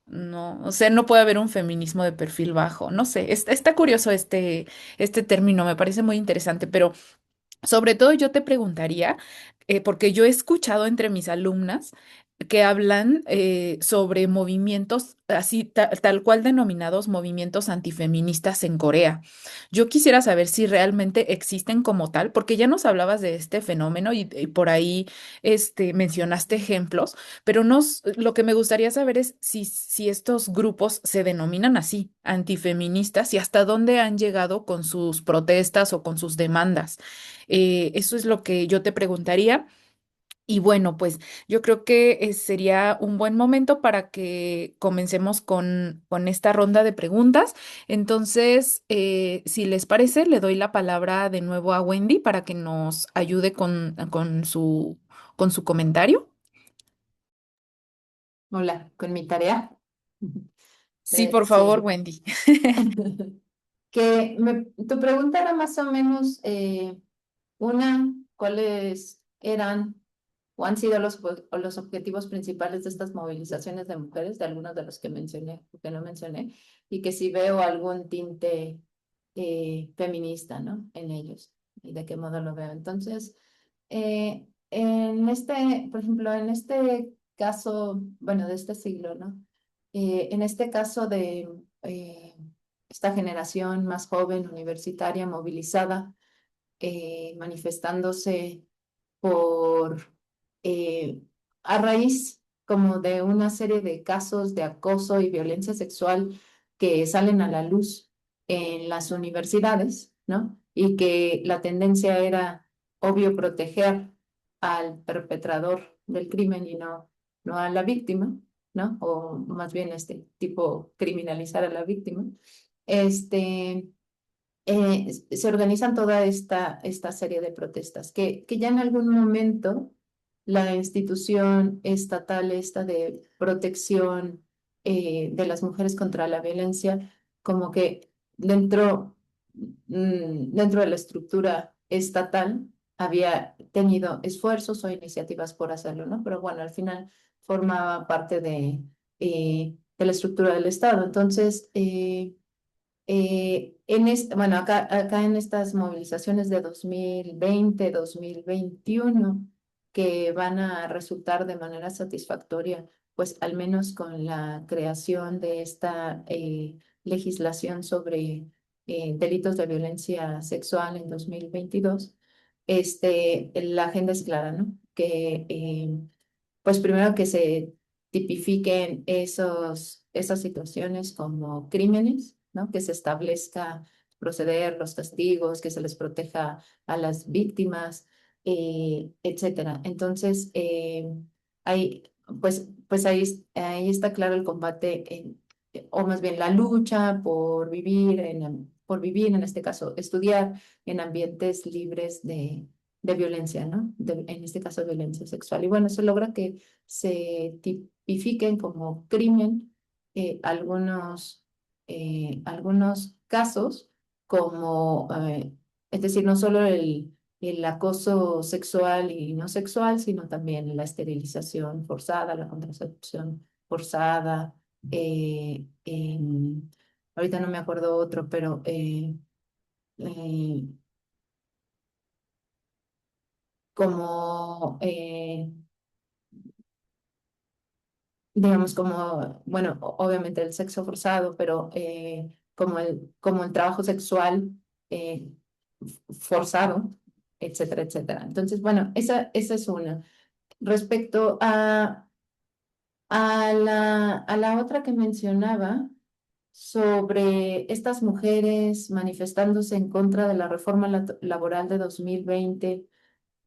no, o sea, no puede haber un feminismo de perfil bajo, no sé, está curioso este término, me parece muy interesante, pero... Sobre todo yo te preguntaría, porque yo he escuchado entre mis alumnas que hablan sobre movimientos así, tal cual denominados movimientos antifeministas en Corea. Yo quisiera saber si realmente existen como tal, porque ya nos hablabas de este fenómeno y por ahí mencionaste ejemplos, pero lo que me gustaría saber es si estos grupos se denominan así, antifeministas, y hasta dónde han llegado con sus protestas o con sus demandas. Eso es lo que yo te preguntaría. Y bueno, pues yo creo que sería un buen momento para que comencemos con esta ronda de preguntas. Entonces, si les parece, le doy la palabra de nuevo a Wendy para que nos ayude con su comentario. Hola, con mi tarea. Sí, por favor, Sí. Wendy. Tu pregunta era más o menos ¿cuáles eran o han sido los objetivos principales de estas movilizaciones de mujeres, de algunos de los que mencioné o que no mencioné, y que si veo algún tinte feminista, ¿no? En ellos, y de qué modo lo veo. Entonces, por ejemplo, en este caso, bueno, de este siglo, ¿no? En este caso de esta generación más joven, universitaria, movilizada, manifestándose por, eh, a raíz como de una serie de casos de acoso y violencia sexual que salen a la luz en las universidades, ¿no? Y que la tendencia era, obvio, proteger al perpetrador del crimen y no a la víctima, ¿no? O más bien tipo criminalizar a la víctima. Este, Se organizan toda esta serie de protestas, que ya en algún momento la institución estatal esta de protección de las mujeres contra la violencia, como que dentro de la estructura estatal había tenido esfuerzos o iniciativas por hacerlo, ¿no? Pero bueno, al final formaba parte de la estructura del Estado. Entonces, bueno, acá en estas movilizaciones de 2020, 2021, que van a resultar de manera satisfactoria, pues al menos con la creación de esta legislación sobre delitos de violencia sexual en 2022, la agenda es clara, ¿no? Que pues primero que se tipifiquen esas situaciones como crímenes, ¿no? Que se establezca proceder, los castigos, que se les proteja a las víctimas, etcétera. Entonces, ahí, ahí está claro el combate, o más bien la lucha por vivir, en este caso, estudiar en ambientes libres de violencia, ¿no? En este caso, violencia sexual. Y bueno, eso logra que se tipifiquen como crimen algunos casos, como, es decir, no solo el acoso sexual y no sexual, sino también la esterilización forzada, la contracepción forzada. eh, em, Ahorita no me acuerdo otro, pero eh, como, digamos, como, bueno, obviamente el sexo forzado, pero como el trabajo sexual eh, forzado, etcétera, etcétera. Entonces, bueno, esa es una. Respecto a la otra que mencionaba, sobre estas mujeres manifestándose en contra de la reforma laboral de 2020,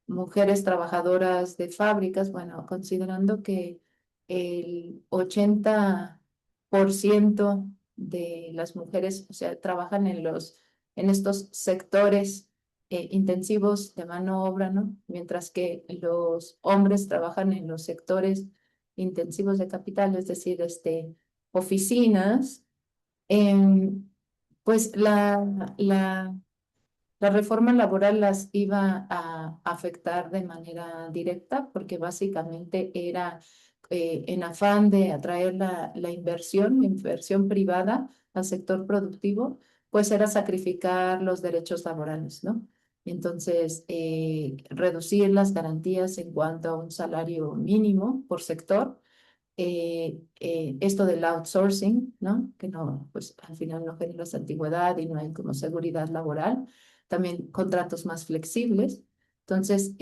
mujeres trabajadoras de fábricas, bueno, considerando que el 80% de las mujeres, o sea, trabajan en estos sectores intensivos de mano obra, ¿no? Mientras que los hombres trabajan en los sectores intensivos de capital, es decir, oficinas. em, pues la reforma laboral las iba a afectar de manera directa porque básicamente era en afán de atraer la inversión privada al sector productivo, pues era sacrificar los derechos laborales, ¿no? Entonces, reducir las garantías en cuanto a un salario mínimo por sector, esto del outsourcing, ¿no? Que no, pues al final no genera esa antigüedad y no hay como seguridad laboral, también contratos más flexibles. Entonces,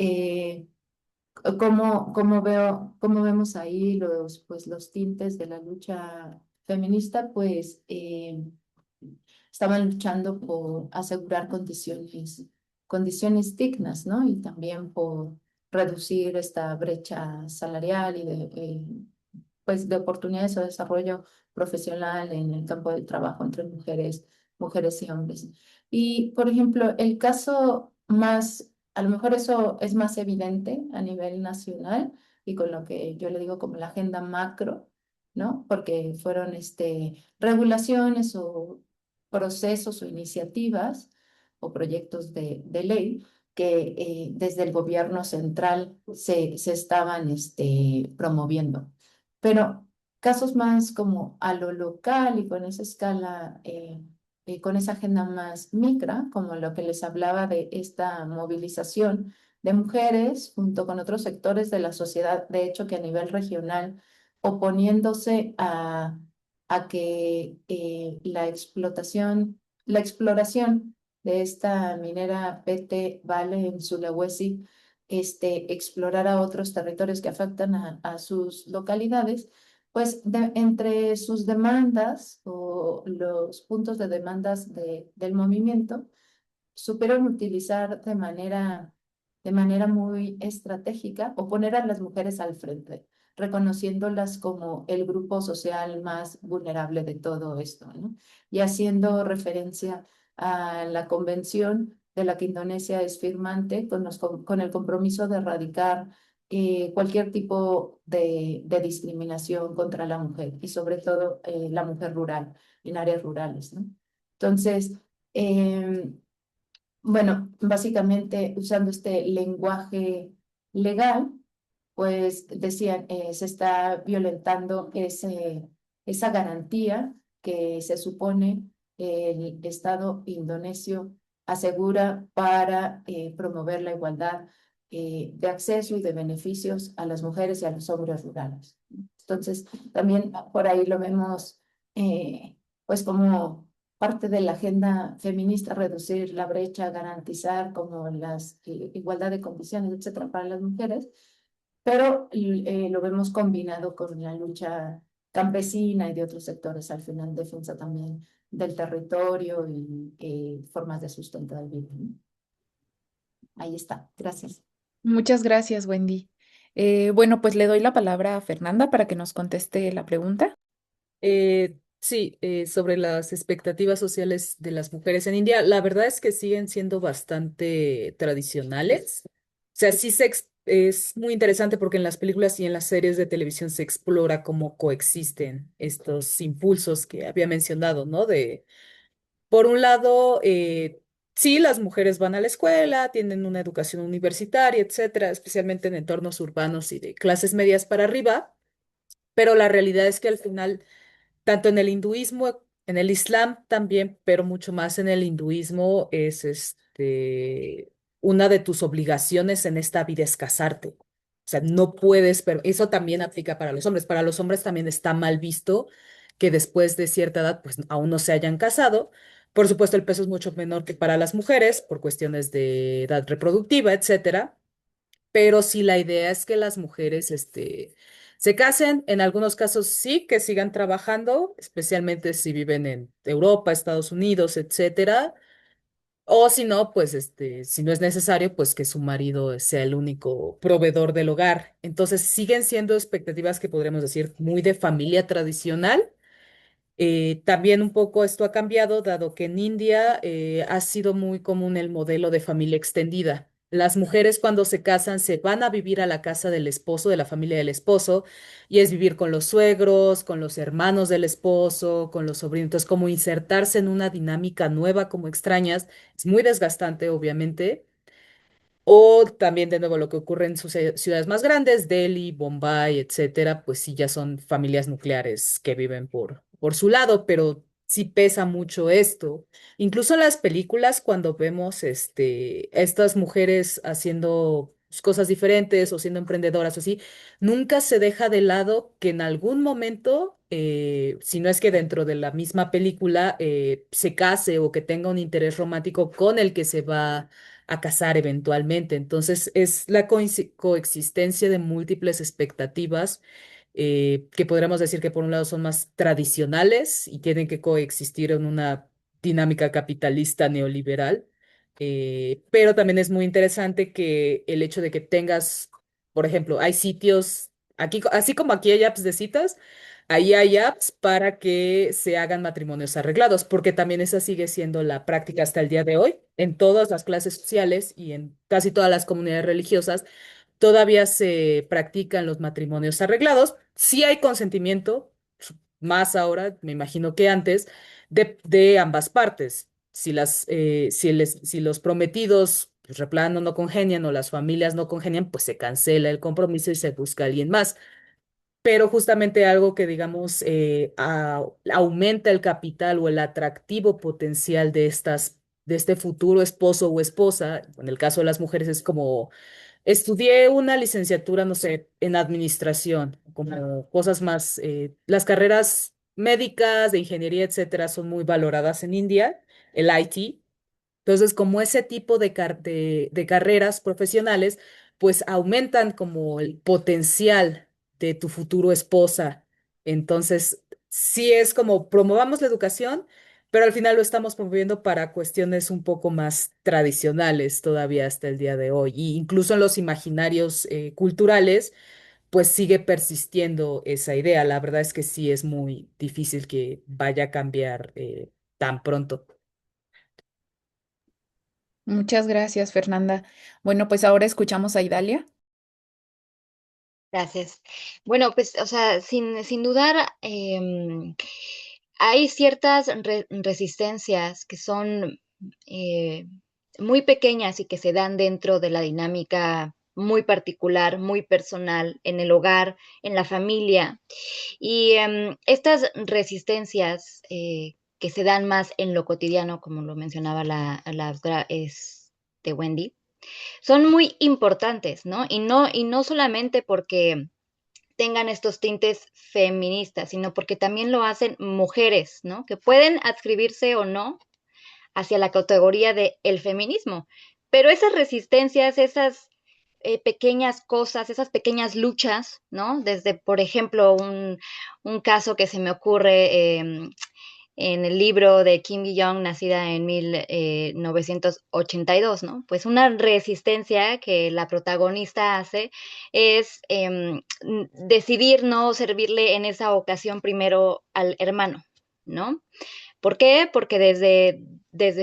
¿cómo vemos ahí los tintes de la lucha feminista? Pues estaban luchando por asegurar condiciones dignas, ¿no? Y también por reducir esta brecha salarial y pues de oportunidades o desarrollo profesional en el campo del trabajo entre mujeres y hombres. Y, por ejemplo, el caso más, a lo mejor eso es más evidente a nivel nacional y con lo que yo le digo como la agenda macro, ¿no? Porque fueron regulaciones o procesos o iniciativas o proyectos de ley que desde el gobierno central se estaban promoviendo. Pero casos más como a lo local y con esa escala, con esa agenda más micra, como lo que les hablaba de esta movilización de mujeres junto con otros sectores de la sociedad, de hecho que a nivel regional, oponiéndose a que la exploración de esta minera PT Vale en Sulawesi explorara otros territorios que afectan a sus localidades, pues entre sus demandas o los puntos de demandas del movimiento, supieron utilizar de manera muy estratégica o poner a las mujeres al frente, reconociéndolas como el grupo social más vulnerable de todo esto, ¿no? Y haciendo referencia a la convención de la que Indonesia es firmante con el compromiso de erradicar cualquier tipo de discriminación contra la mujer y sobre todo la mujer rural, en áreas rurales, ¿no? Entonces, bueno, básicamente usando este lenguaje legal, pues decían, se está violentando esa garantía que se supone el Estado indonesio asegura para promover la igualdad de acceso y de beneficios a las mujeres y a los hombres rurales. Entonces, también por ahí lo vemos, pues como parte de la agenda feminista, reducir la brecha, garantizar como las igualdad de condiciones, etcétera, para las mujeres, pero lo vemos combinado con la lucha campesina y de otros sectores, al final defensa también del territorio y formas de sustentabilidad, ¿no? Ahí está, gracias. Muchas gracias, Wendy. Bueno, pues le doy la palabra a Fernanda para que nos conteste la pregunta. Sí, sobre las expectativas sociales de las mujeres en India, la verdad es que siguen siendo bastante tradicionales. O sea, es muy interesante porque en las películas y en las series de televisión se explora cómo coexisten estos impulsos que había mencionado, ¿no? Por un lado, sí, las mujeres van a la escuela, tienen una educación universitaria, etcétera, especialmente en entornos urbanos y de clases medias para arriba, pero la realidad es que al final tanto en el hinduismo, en el islam también, pero mucho más en el hinduismo, es una de tus obligaciones en esta vida es casarte. O sea, no puedes, pero eso también aplica para los hombres. Para los hombres también está mal visto que después de cierta edad, pues aún no se hayan casado. Por supuesto, el peso es mucho menor que para las mujeres por cuestiones de edad reproductiva, etcétera. Pero si la idea es que las mujeres, se casen, en algunos casos sí, que sigan trabajando, especialmente si viven en Europa, Estados Unidos, etcétera. O si no, pues, si no es necesario, pues que su marido sea el único proveedor del hogar. Entonces, siguen siendo expectativas que podríamos decir muy de familia tradicional. También un poco esto ha cambiado, dado que en India ha sido muy común el modelo de familia extendida. Las mujeres cuando se casan se van a vivir a la casa del esposo, de la familia del esposo, y es vivir con los suegros, con los hermanos del esposo, con los sobrinos. Entonces, como insertarse en una dinámica nueva como extrañas, es muy desgastante, obviamente. O también, de nuevo, lo que ocurre en sus ciudades más grandes, Delhi, Bombay, etcétera, pues sí, ya son familias nucleares que viven por su lado, pero sí pesa mucho esto. Incluso en las películas, cuando vemos estas mujeres haciendo cosas diferentes o siendo emprendedoras o así, nunca se deja de lado que en algún momento, si no es que dentro de la misma película, se case o que tenga un interés romántico con el que se va a casar eventualmente. Entonces, es la coexistencia de múltiples expectativas que podríamos decir que por un lado son más tradicionales y tienen que coexistir en una dinámica capitalista neoliberal, pero también es muy interesante que el hecho de que tengas, por ejemplo, hay sitios, aquí, así como aquí hay apps de citas, ahí hay apps para que se hagan matrimonios arreglados, porque también esa sigue siendo la práctica hasta el día de hoy en todas las clases sociales y en casi todas las comunidades religiosas. Todavía se practican los matrimonios arreglados. Sí hay consentimiento, más ahora, me imagino que antes, de ambas partes. Si los prometidos pues, de plano no congenian o las familias no congenian, pues se cancela el compromiso y se busca a alguien más. Pero justamente algo que, digamos, aumenta el capital o el atractivo potencial de este futuro esposo o esposa, en el caso de las mujeres es como, estudié una licenciatura, no sé, en administración, como cosas más, las carreras médicas, de ingeniería, etcétera, son muy valoradas en India, el IT. Entonces, como ese tipo de carreras profesionales, pues aumentan como el potencial de tu futuro esposa. Entonces, sí es como promovamos la educación, pero al final lo estamos promoviendo para cuestiones un poco más tradicionales todavía hasta el día de hoy. Y incluso en los imaginarios culturales, pues sigue persistiendo esa idea. La verdad es que sí es muy difícil que vaya a cambiar tan pronto. Muchas gracias, Fernanda. Bueno, pues ahora escuchamos a Idalia. Gracias. Bueno, pues, o sea, sin dudar, hay ciertas resistencias que son eh, muy pequeñas y que se dan dentro de la dinámica muy particular, muy personal, en el hogar, en la familia. Y estas resistencias que se dan más en lo cotidiano, como lo mencionaba la doctora Wendy, son muy importantes, ¿no? Y no solamente porque tengan estos tintes feministas, sino porque también lo hacen mujeres, ¿no? Que pueden adscribirse o no hacia la categoría de el feminismo. Pero esas resistencias, esas pequeñas cosas, esas pequeñas luchas, ¿no? Desde, por ejemplo, un caso que se me ocurre en el libro de Kim Il-jong, nacida en 1982, ¿no? Pues una resistencia que la protagonista hace es decidir no servirle en esa ocasión primero al hermano, ¿no? ¿Por qué? Porque desde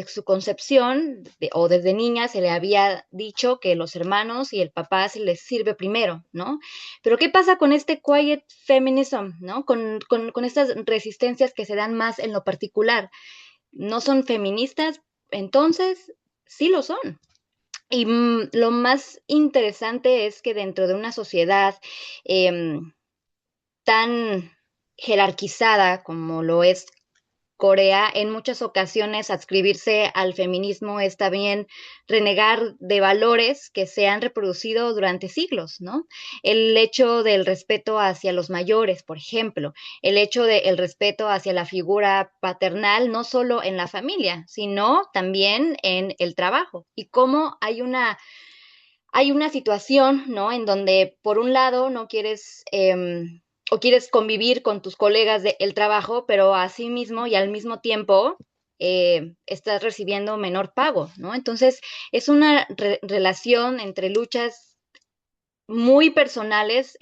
su concepción o desde niña se le había dicho que los hermanos y el papá se les sirve primero, ¿no? Pero ¿qué pasa con este quiet feminism, ¿no? Con estas resistencias que se dan más en lo particular. ¿No son feministas? Entonces, sí lo son. Y lo más interesante es que dentro de una sociedad eh, tan jerarquizada como lo es Corea, en muchas ocasiones adscribirse al feminismo es también renegar de valores que se han reproducido durante siglos, ¿no? El hecho del respeto hacia los mayores, por ejemplo, el hecho del respeto hacia la figura paternal, no solo en la familia, sino también en el trabajo. Y cómo hay una situación, ¿no? En donde, por un lado, no quieres o quieres convivir con tus colegas del trabajo, pero así mismo y al mismo tiempo estás recibiendo menor pago, ¿no? Entonces, es una relación entre luchas muy personales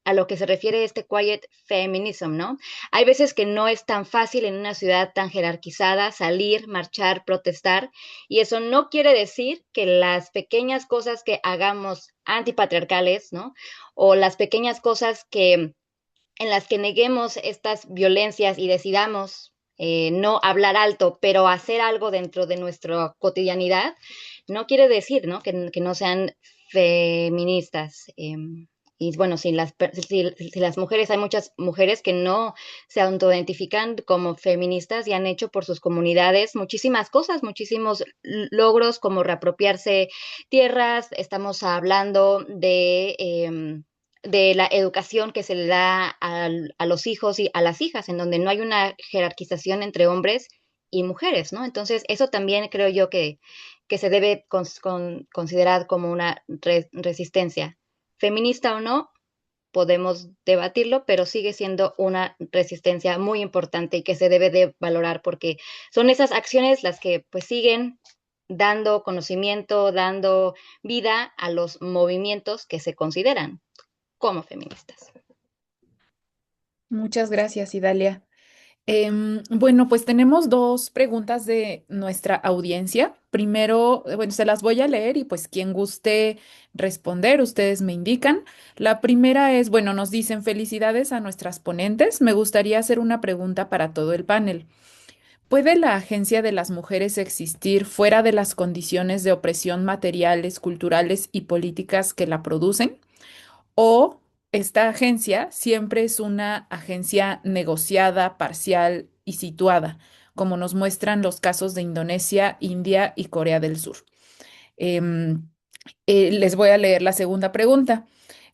a lo que se refiere este quiet feminism, ¿no? Hay veces que no es tan fácil en una ciudad tan jerarquizada salir, marchar, protestar, y eso no quiere decir que las pequeñas cosas que hagamos antipatriarcales, ¿no? O las pequeñas cosas que en las que neguemos estas violencias y decidamos no hablar alto, pero hacer algo dentro de nuestra cotidianidad, no quiere decir, ¿no? Que no sean feministas. Y bueno, si las mujeres, hay muchas mujeres que no se autoidentifican como feministas y han hecho por sus comunidades muchísimas cosas, muchísimos logros como reapropiarse tierras. Estamos hablando de la educación que se le da a los hijos y a las hijas, en donde no hay una jerarquización entre hombres y mujeres, ¿no? Entonces, eso también creo yo que se debe considerar como una resistencia. Feminista o no, podemos debatirlo, pero sigue siendo una resistencia muy importante y que se debe de valorar porque son esas acciones las que pues siguen dando conocimiento, dando vida a los movimientos que se consideran como feministas. Muchas gracias, Idalia. Bueno, pues tenemos dos preguntas de nuestra audiencia. Primero, bueno, se las voy a leer y pues quien guste responder, ustedes me indican. La primera es, bueno, nos dicen felicidades a nuestras ponentes. Me gustaría hacer una pregunta para todo el panel. ¿Puede la agencia de las mujeres existir fuera de las condiciones de opresión materiales, culturales y políticas que la producen? ¿O esta agencia siempre es una agencia negociada, parcial y situada, como nos muestran los casos de Indonesia, India y Corea del Sur? Em, Les voy a leer la segunda pregunta.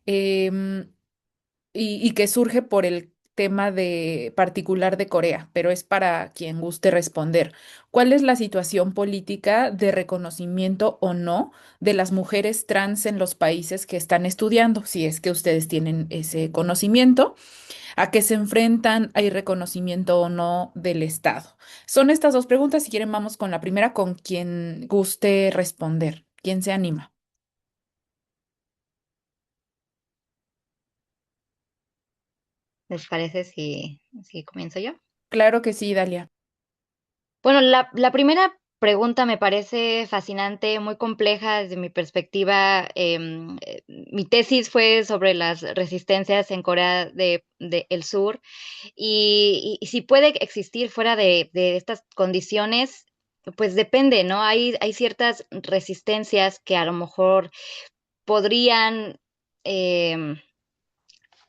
Em, y que surge por el tema de particular de Corea, pero es para quien guste responder. ¿Cuál es la situación política de reconocimiento o no de las mujeres trans en los países que están estudiando? Si es que ustedes tienen ese conocimiento, ¿a qué se enfrentan? ¿Hay reconocimiento o no del Estado? Son estas dos preguntas. Si quieren, vamos con la primera, con quien guste responder. ¿Quién se anima? ¿Les parece si comienzo yo? Claro que sí, Dalia. Bueno, la primera pregunta me parece fascinante, muy compleja desde mi perspectiva. Mi tesis fue sobre las resistencias en Corea del Sur y si puede existir fuera de estas condiciones, pues depende, ¿no? Hay ciertas resistencias que a lo mejor podrían em,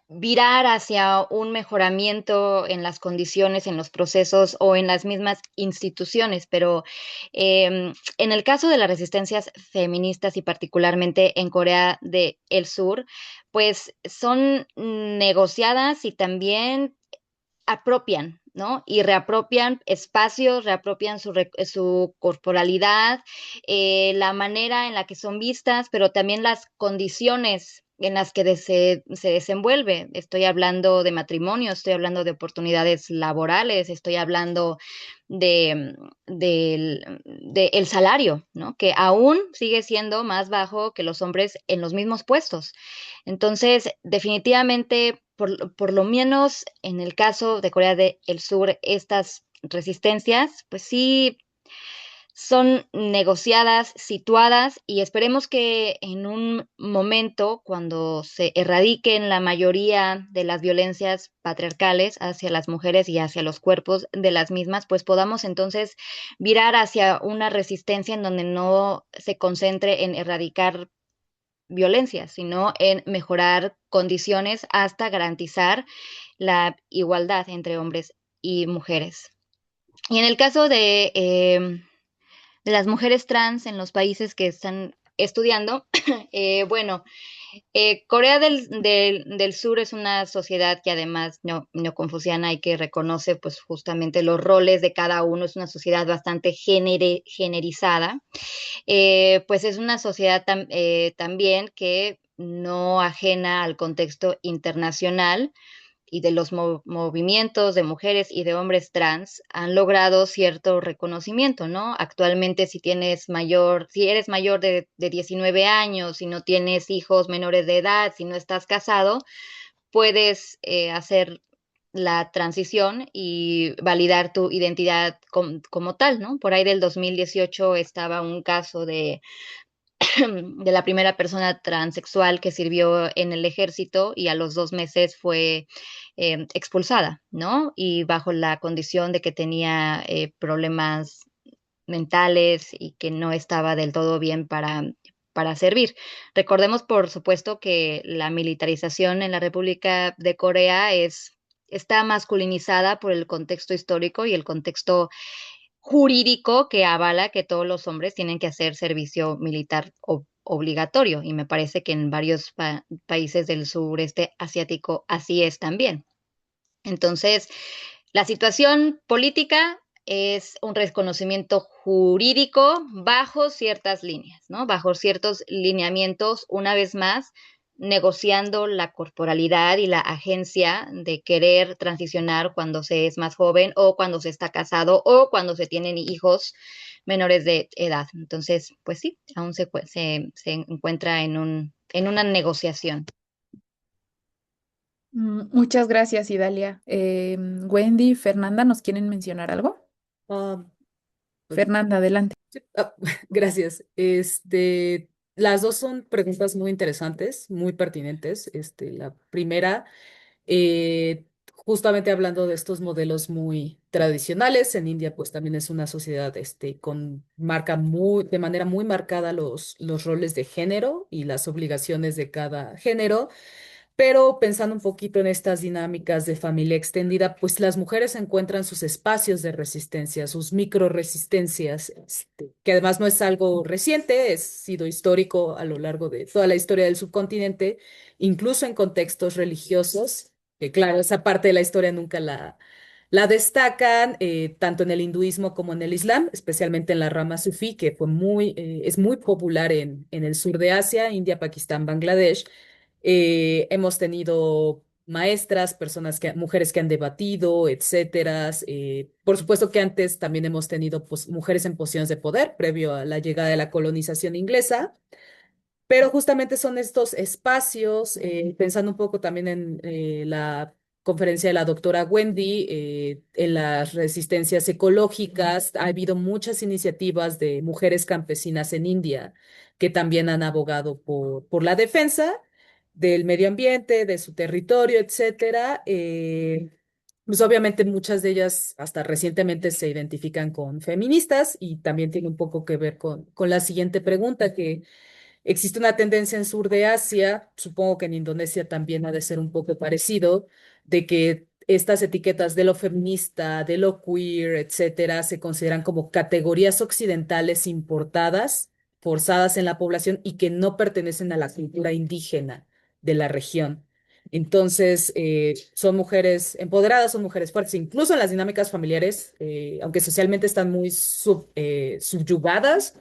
virar hacia un mejoramiento en las condiciones, en los procesos o en las mismas instituciones, pero en el caso de las resistencias feministas y particularmente en Corea del Sur, pues son negociadas y también apropian ¿no? Y reapropian espacios, reapropian su corporalidad, la manera en la que son vistas, pero también las condiciones en las que se desenvuelve. Estoy hablando de matrimonio, estoy hablando de oportunidades laborales, estoy hablando de el salario, ¿no? Que aún sigue siendo más bajo que los hombres en los mismos puestos. Entonces, definitivamente, por lo menos en el caso de Corea del Sur, estas resistencias, pues sí son negociadas, situadas y esperemos que en un momento, cuando se erradiquen la mayoría de las violencias patriarcales hacia las mujeres y hacia los cuerpos de las mismas, pues podamos entonces virar hacia una resistencia en donde no se concentre en erradicar violencia, sino en mejorar condiciones hasta garantizar la igualdad entre hombres y mujeres. Y en el caso de las mujeres trans en los países que están estudiando, bueno, Corea del Sur es una sociedad que además no confuciana y que reconoce pues justamente los roles de cada uno, es una sociedad bastante generizada, pues es una sociedad también que no ajena al contexto internacional y de los movimientos de mujeres y de hombres trans han logrado cierto reconocimiento, ¿no? Actualmente si eres mayor de 19 años, si no tienes hijos menores de edad, si no estás casado, puedes hacer la transición y validar tu identidad como tal, ¿no? Por ahí del 2018 estaba un caso de la primera persona transexual que sirvió en el ejército y a los 2 meses fue expulsada, ¿no? Y bajo la condición de que tenía problemas mentales y que no estaba del todo bien para servir. Recordemos, por supuesto, que la militarización en la República de Corea está masculinizada por el contexto histórico y el contexto jurídico que avala que todos los hombres tienen que hacer servicio militar obligatorio y me parece que en varios países del sureste asiático así es también. Entonces, la situación política es un reconocimiento jurídico bajo ciertas líneas, ¿no? Bajo ciertos lineamientos, una vez más, negociando la corporalidad y la agencia de querer transicionar cuando se es más joven o cuando se está casado o cuando se tienen hijos menores de edad. Entonces, pues sí, aún se encuentra en una negociación. Muchas gracias, Idalia. Wendy, Fernanda, ¿nos quieren mencionar algo? Ah, pues, Fernanda, adelante. sí, gracias. Las dos son preguntas muy interesantes, muy pertinentes. La primera, justamente hablando de estos modelos muy tradicionales, en India pues también es una sociedad de manera muy marcada los roles de género y las obligaciones de cada género. Pero pensando un poquito en estas dinámicas de familia extendida, pues las mujeres encuentran sus espacios de resistencia, sus micro resistencias, que además no es algo reciente, es sido histórico a lo largo de toda la historia del subcontinente, incluso en contextos religiosos, que claro, esa parte de la historia nunca la destacan, tanto en el hinduismo como en el islam, especialmente en la rama sufí, que es muy popular en el sur de Asia, India, Pakistán, Bangladesh. Hemos tenido maestras, mujeres que han debatido, etcétera. Por supuesto que antes también hemos tenido pues, mujeres en posiciones de poder previo a la llegada de la colonización inglesa, pero justamente son estos espacios, pensando un poco también en la conferencia de la doctora Wendy, en las resistencias ecológicas, ha habido muchas iniciativas de mujeres campesinas en India que también han abogado por la defensa del medio ambiente, de su territorio, etcétera. Pues obviamente muchas de ellas hasta recientemente se identifican con feministas y también tiene un poco que ver con la siguiente pregunta que existe una tendencia en sur de Asia, supongo que en Indonesia también ha de ser un poco parecido, de que estas etiquetas de lo feminista, de lo queer, etcétera, se consideran como categorías occidentales importadas, forzadas en la población y que no pertenecen a la cultura indígena de la región. Entonces, son mujeres empoderadas, son mujeres fuertes, incluso en las dinámicas familiares, aunque socialmente están muy subyugadas,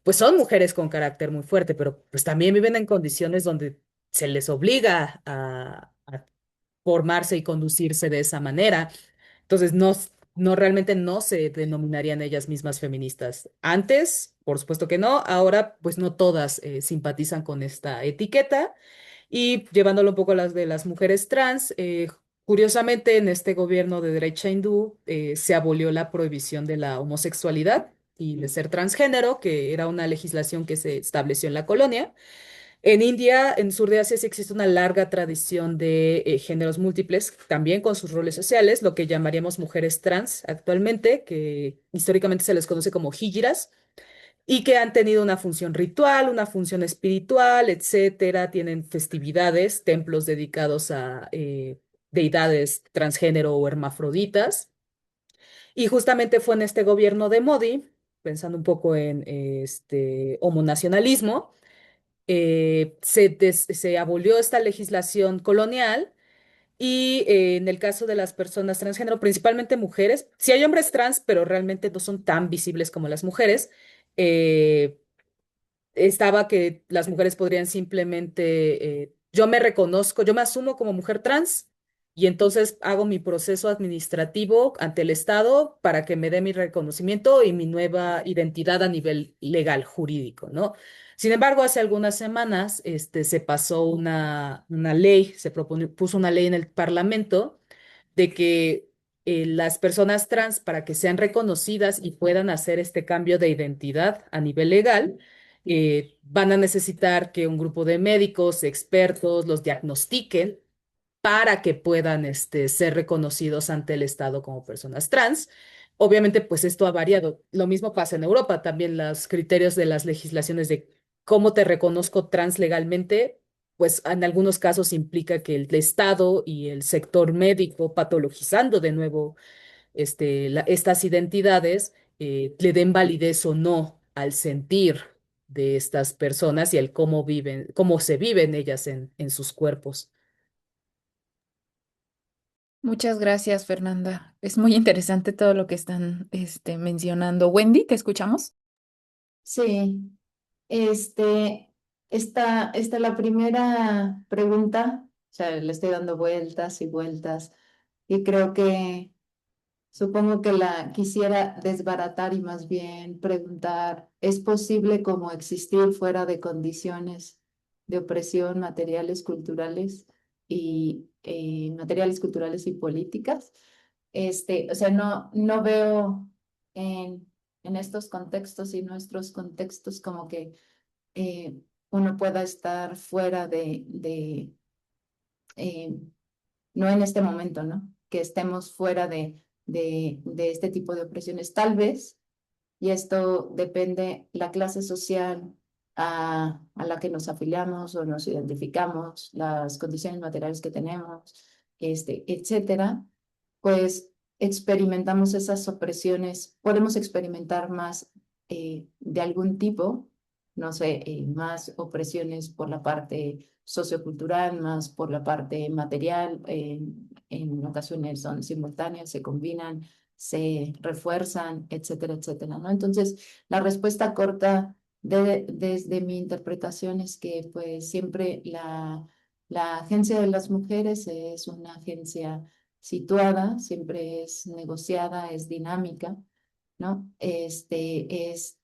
pues son mujeres con carácter muy fuerte, pero pues también viven en condiciones donde se les obliga a formarse y conducirse de esa manera. Entonces, no realmente no se denominarían ellas mismas feministas. Antes, por supuesto que no, ahora pues no todas simpatizan con esta etiqueta. Y llevándolo un poco a las de las mujeres trans, curiosamente en este gobierno de derecha hindú se abolió la prohibición de la homosexualidad y de ser transgénero, que era una legislación que se estableció en la colonia. En India, en sur de Asia, sí existe una larga tradición de géneros múltiples, también con sus roles sociales, lo que llamaríamos mujeres trans actualmente, que históricamente se les conoce como hijiras, y que han tenido una función ritual, una función espiritual, etcétera. Tienen festividades, templos dedicados a deidades transgénero o hermafroditas. Y justamente fue en este gobierno de Modi, pensando un poco en este homonacionalismo, se abolió esta legislación colonial y en el caso de las personas transgénero, principalmente mujeres, sí hay hombres trans, pero realmente no son tan visibles como las mujeres. eh, Estaba que las mujeres podrían simplemente, yo me reconozco, yo me asumo como mujer trans y entonces hago mi proceso administrativo ante el Estado para que me dé mi reconocimiento y mi nueva identidad a nivel legal, jurídico, ¿no? Sin embargo, hace algunas semanas se pasó una ley, puso una ley en el Parlamento de que las personas trans, para que sean reconocidas y puedan hacer este cambio de identidad a nivel legal, van a necesitar que un grupo de médicos, expertos, los diagnostiquen para que puedan ser reconocidos ante el Estado como personas trans. Obviamente, pues esto ha variado. Lo mismo pasa en Europa, también los criterios de las legislaciones de cómo te reconozco trans legalmente, pues en algunos casos implica que el Estado y el sector médico, patologizando de nuevo estas identidades, le den validez o no al sentir de estas personas y el cómo viven, cómo se viven ellas en sus cuerpos. Muchas gracias, Fernanda. Es muy interesante todo lo que están mencionando. Wendy, ¿te escuchamos? Sí, este, esta la primera pregunta, o sea, le estoy dando vueltas y vueltas y creo que supongo que la quisiera desbaratar y más bien preguntar, ¿es posible como existir fuera de condiciones de opresión materiales, culturales y materiales, culturales y políticas? O sea, no veo en estos contextos y nuestros contextos como que eh, uno pueda estar fuera eh, no en este momento, ¿no? Que estemos fuera de este tipo de opresiones. Tal vez, y esto depende la clase social a la que nos afiliamos o nos identificamos, las condiciones materiales que tenemos, etcétera, pues experimentamos esas opresiones, podemos experimentar más de algún tipo, no sé, más opresiones por la parte sociocultural, más por la parte material, en ocasiones son simultáneas, se combinan, se refuerzan, etcétera, etcétera, ¿no? Entonces, la respuesta corta desde mi interpretación es que pues siempre la agencia de las mujeres es una agencia situada, siempre es negociada, es dinámica, ¿no? Es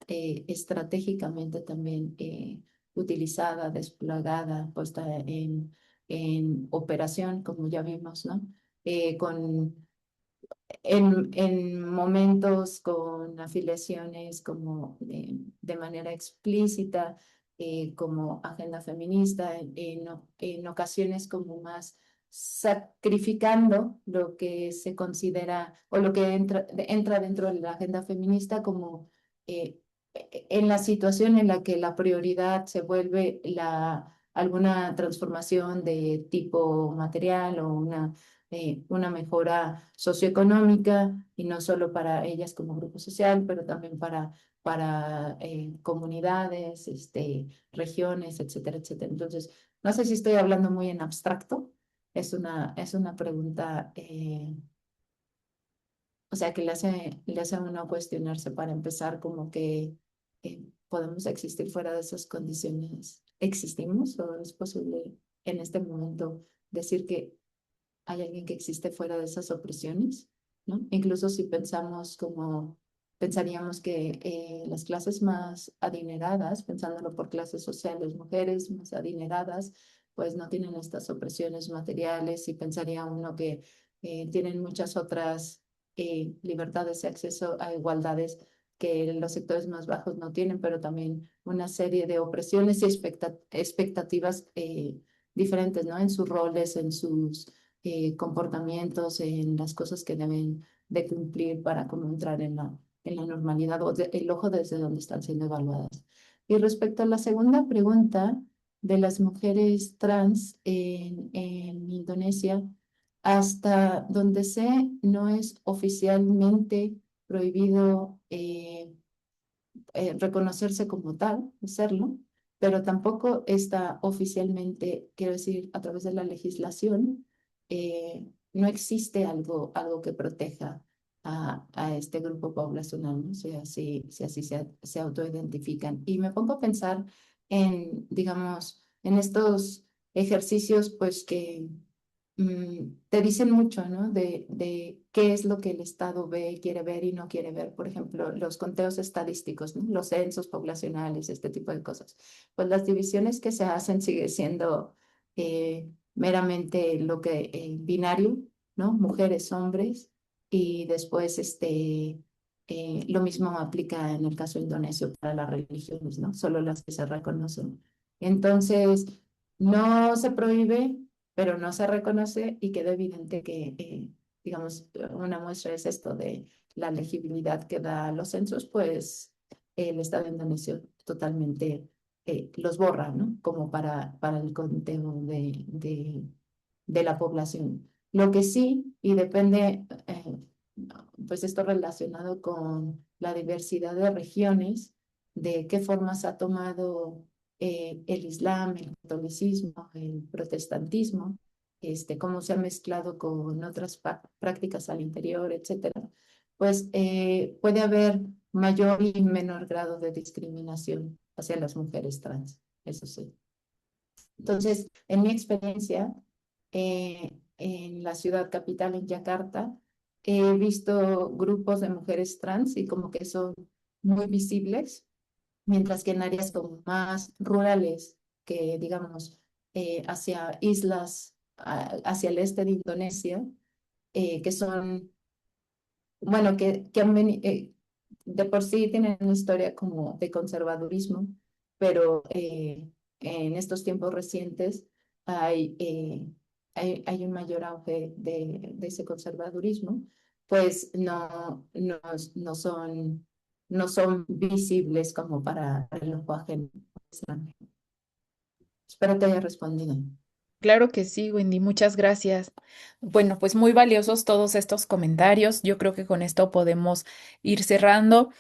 estratégicamente también utilizada, desplegada, puesta en operación, como ya vimos, ¿no? Con en momentos con afiliaciones como de manera explícita, como agenda feminista, en ocasiones como más sacrificando lo que se considera o lo que entra dentro de la agenda feminista como en la situación en la que la prioridad se vuelve alguna transformación de tipo material o una mejora socioeconómica y no solo para ellas como grupo social, pero también para comunidades, regiones, etcétera, etcétera. Entonces, no sé si estoy hablando muy en abstracto, es una pregunta, o sea, que le hace a uno cuestionarse para empezar como que podemos existir fuera de esas condiciones. ¿Existimos o es posible en este momento decir que hay alguien que existe fuera de esas opresiones, ¿no? Incluso si pensamos como, pensaríamos que las clases más adineradas, pensándolo por clases sociales, mujeres más adineradas, pues no tienen estas opresiones materiales y pensaría uno que tienen muchas otras libertades y acceso a igualdades que los sectores más bajos no tienen, pero también una serie de opresiones y expectativas diferentes, ¿no? En sus roles, en sus comportamientos, en las cosas que deben de cumplir para como entrar en la normalidad o el ojo desde donde están siendo evaluadas. Y respecto a la segunda pregunta de las mujeres trans en Indonesia, hasta donde sé, no es oficialmente prohibido reconocerse como tal, serlo, pero tampoco está oficialmente, quiero decir, a través de la legislación, no existe algo que proteja a este grupo poblacional, ¿no? O sea, si así se autoidentifican. Y me pongo a pensar en, digamos, en estos ejercicios, pues que te dicen mucho, ¿no? De qué es lo que el Estado ve, quiere ver y no quiere ver. Por ejemplo, los conteos estadísticos, ¿no? Los censos poblacionales, este tipo de cosas. Pues las divisiones que se hacen sigue siendo meramente lo que binario, ¿no? Mujeres, hombres. Y después lo mismo aplica en el caso indonesio para las religiones, ¿no? Solo las que se reconocen. Entonces, no se prohíbe, pero no se reconoce y queda evidente que, digamos, una muestra es esto de la legibilidad que da a los censos, pues el Estado indonesio totalmente los borra, ¿no? Como para el conteo de la población. Lo que sí, y depende, pues esto relacionado con la diversidad de regiones, de qué formas ha tomado el Islam, el catolicismo, el protestantismo, cómo se ha mezclado con otras prácticas al interior, etcétera, pues puede haber mayor y menor grado de discriminación hacia las mujeres trans, eso sí. Entonces, en mi experiencia, en la ciudad capital, en Yakarta, he visto grupos de mujeres trans y como que son muy visibles, mientras que en áreas como más rurales, que digamos hacia islas, hacia el este de Indonesia, que son, bueno, que de por sí tienen una historia como de conservadurismo, pero en estos tiempos recientes hay, hay un mayor auge de ese conservadurismo, pues no son visibles como para el ojo ajeno. Espero te haya respondido. Claro que sí, Wendy, muchas gracias. Bueno, pues muy valiosos todos estos comentarios. Yo creo que con esto podemos ir cerrando.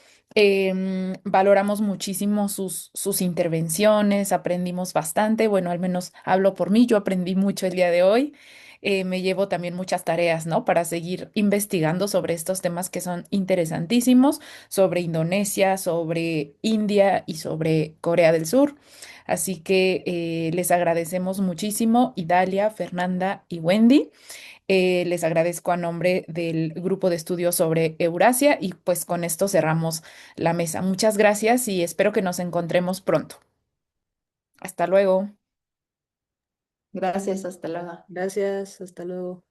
Valoramos muchísimo sus intervenciones, aprendimos bastante. Bueno, al menos hablo por mí, yo aprendí mucho el día de hoy. Me llevo también muchas tareas, ¿no? Para seguir investigando sobre estos temas que son interesantísimos, sobre Indonesia, sobre India y sobre Corea del Sur. Así que les agradecemos muchísimo, Idalia, Fernanda y Wendy. Les agradezco a nombre del grupo de estudios sobre Eurasia y pues con esto cerramos la mesa. Muchas gracias y espero que nos encontremos pronto. Hasta luego. Gracias, hasta luego. Gracias, hasta luego.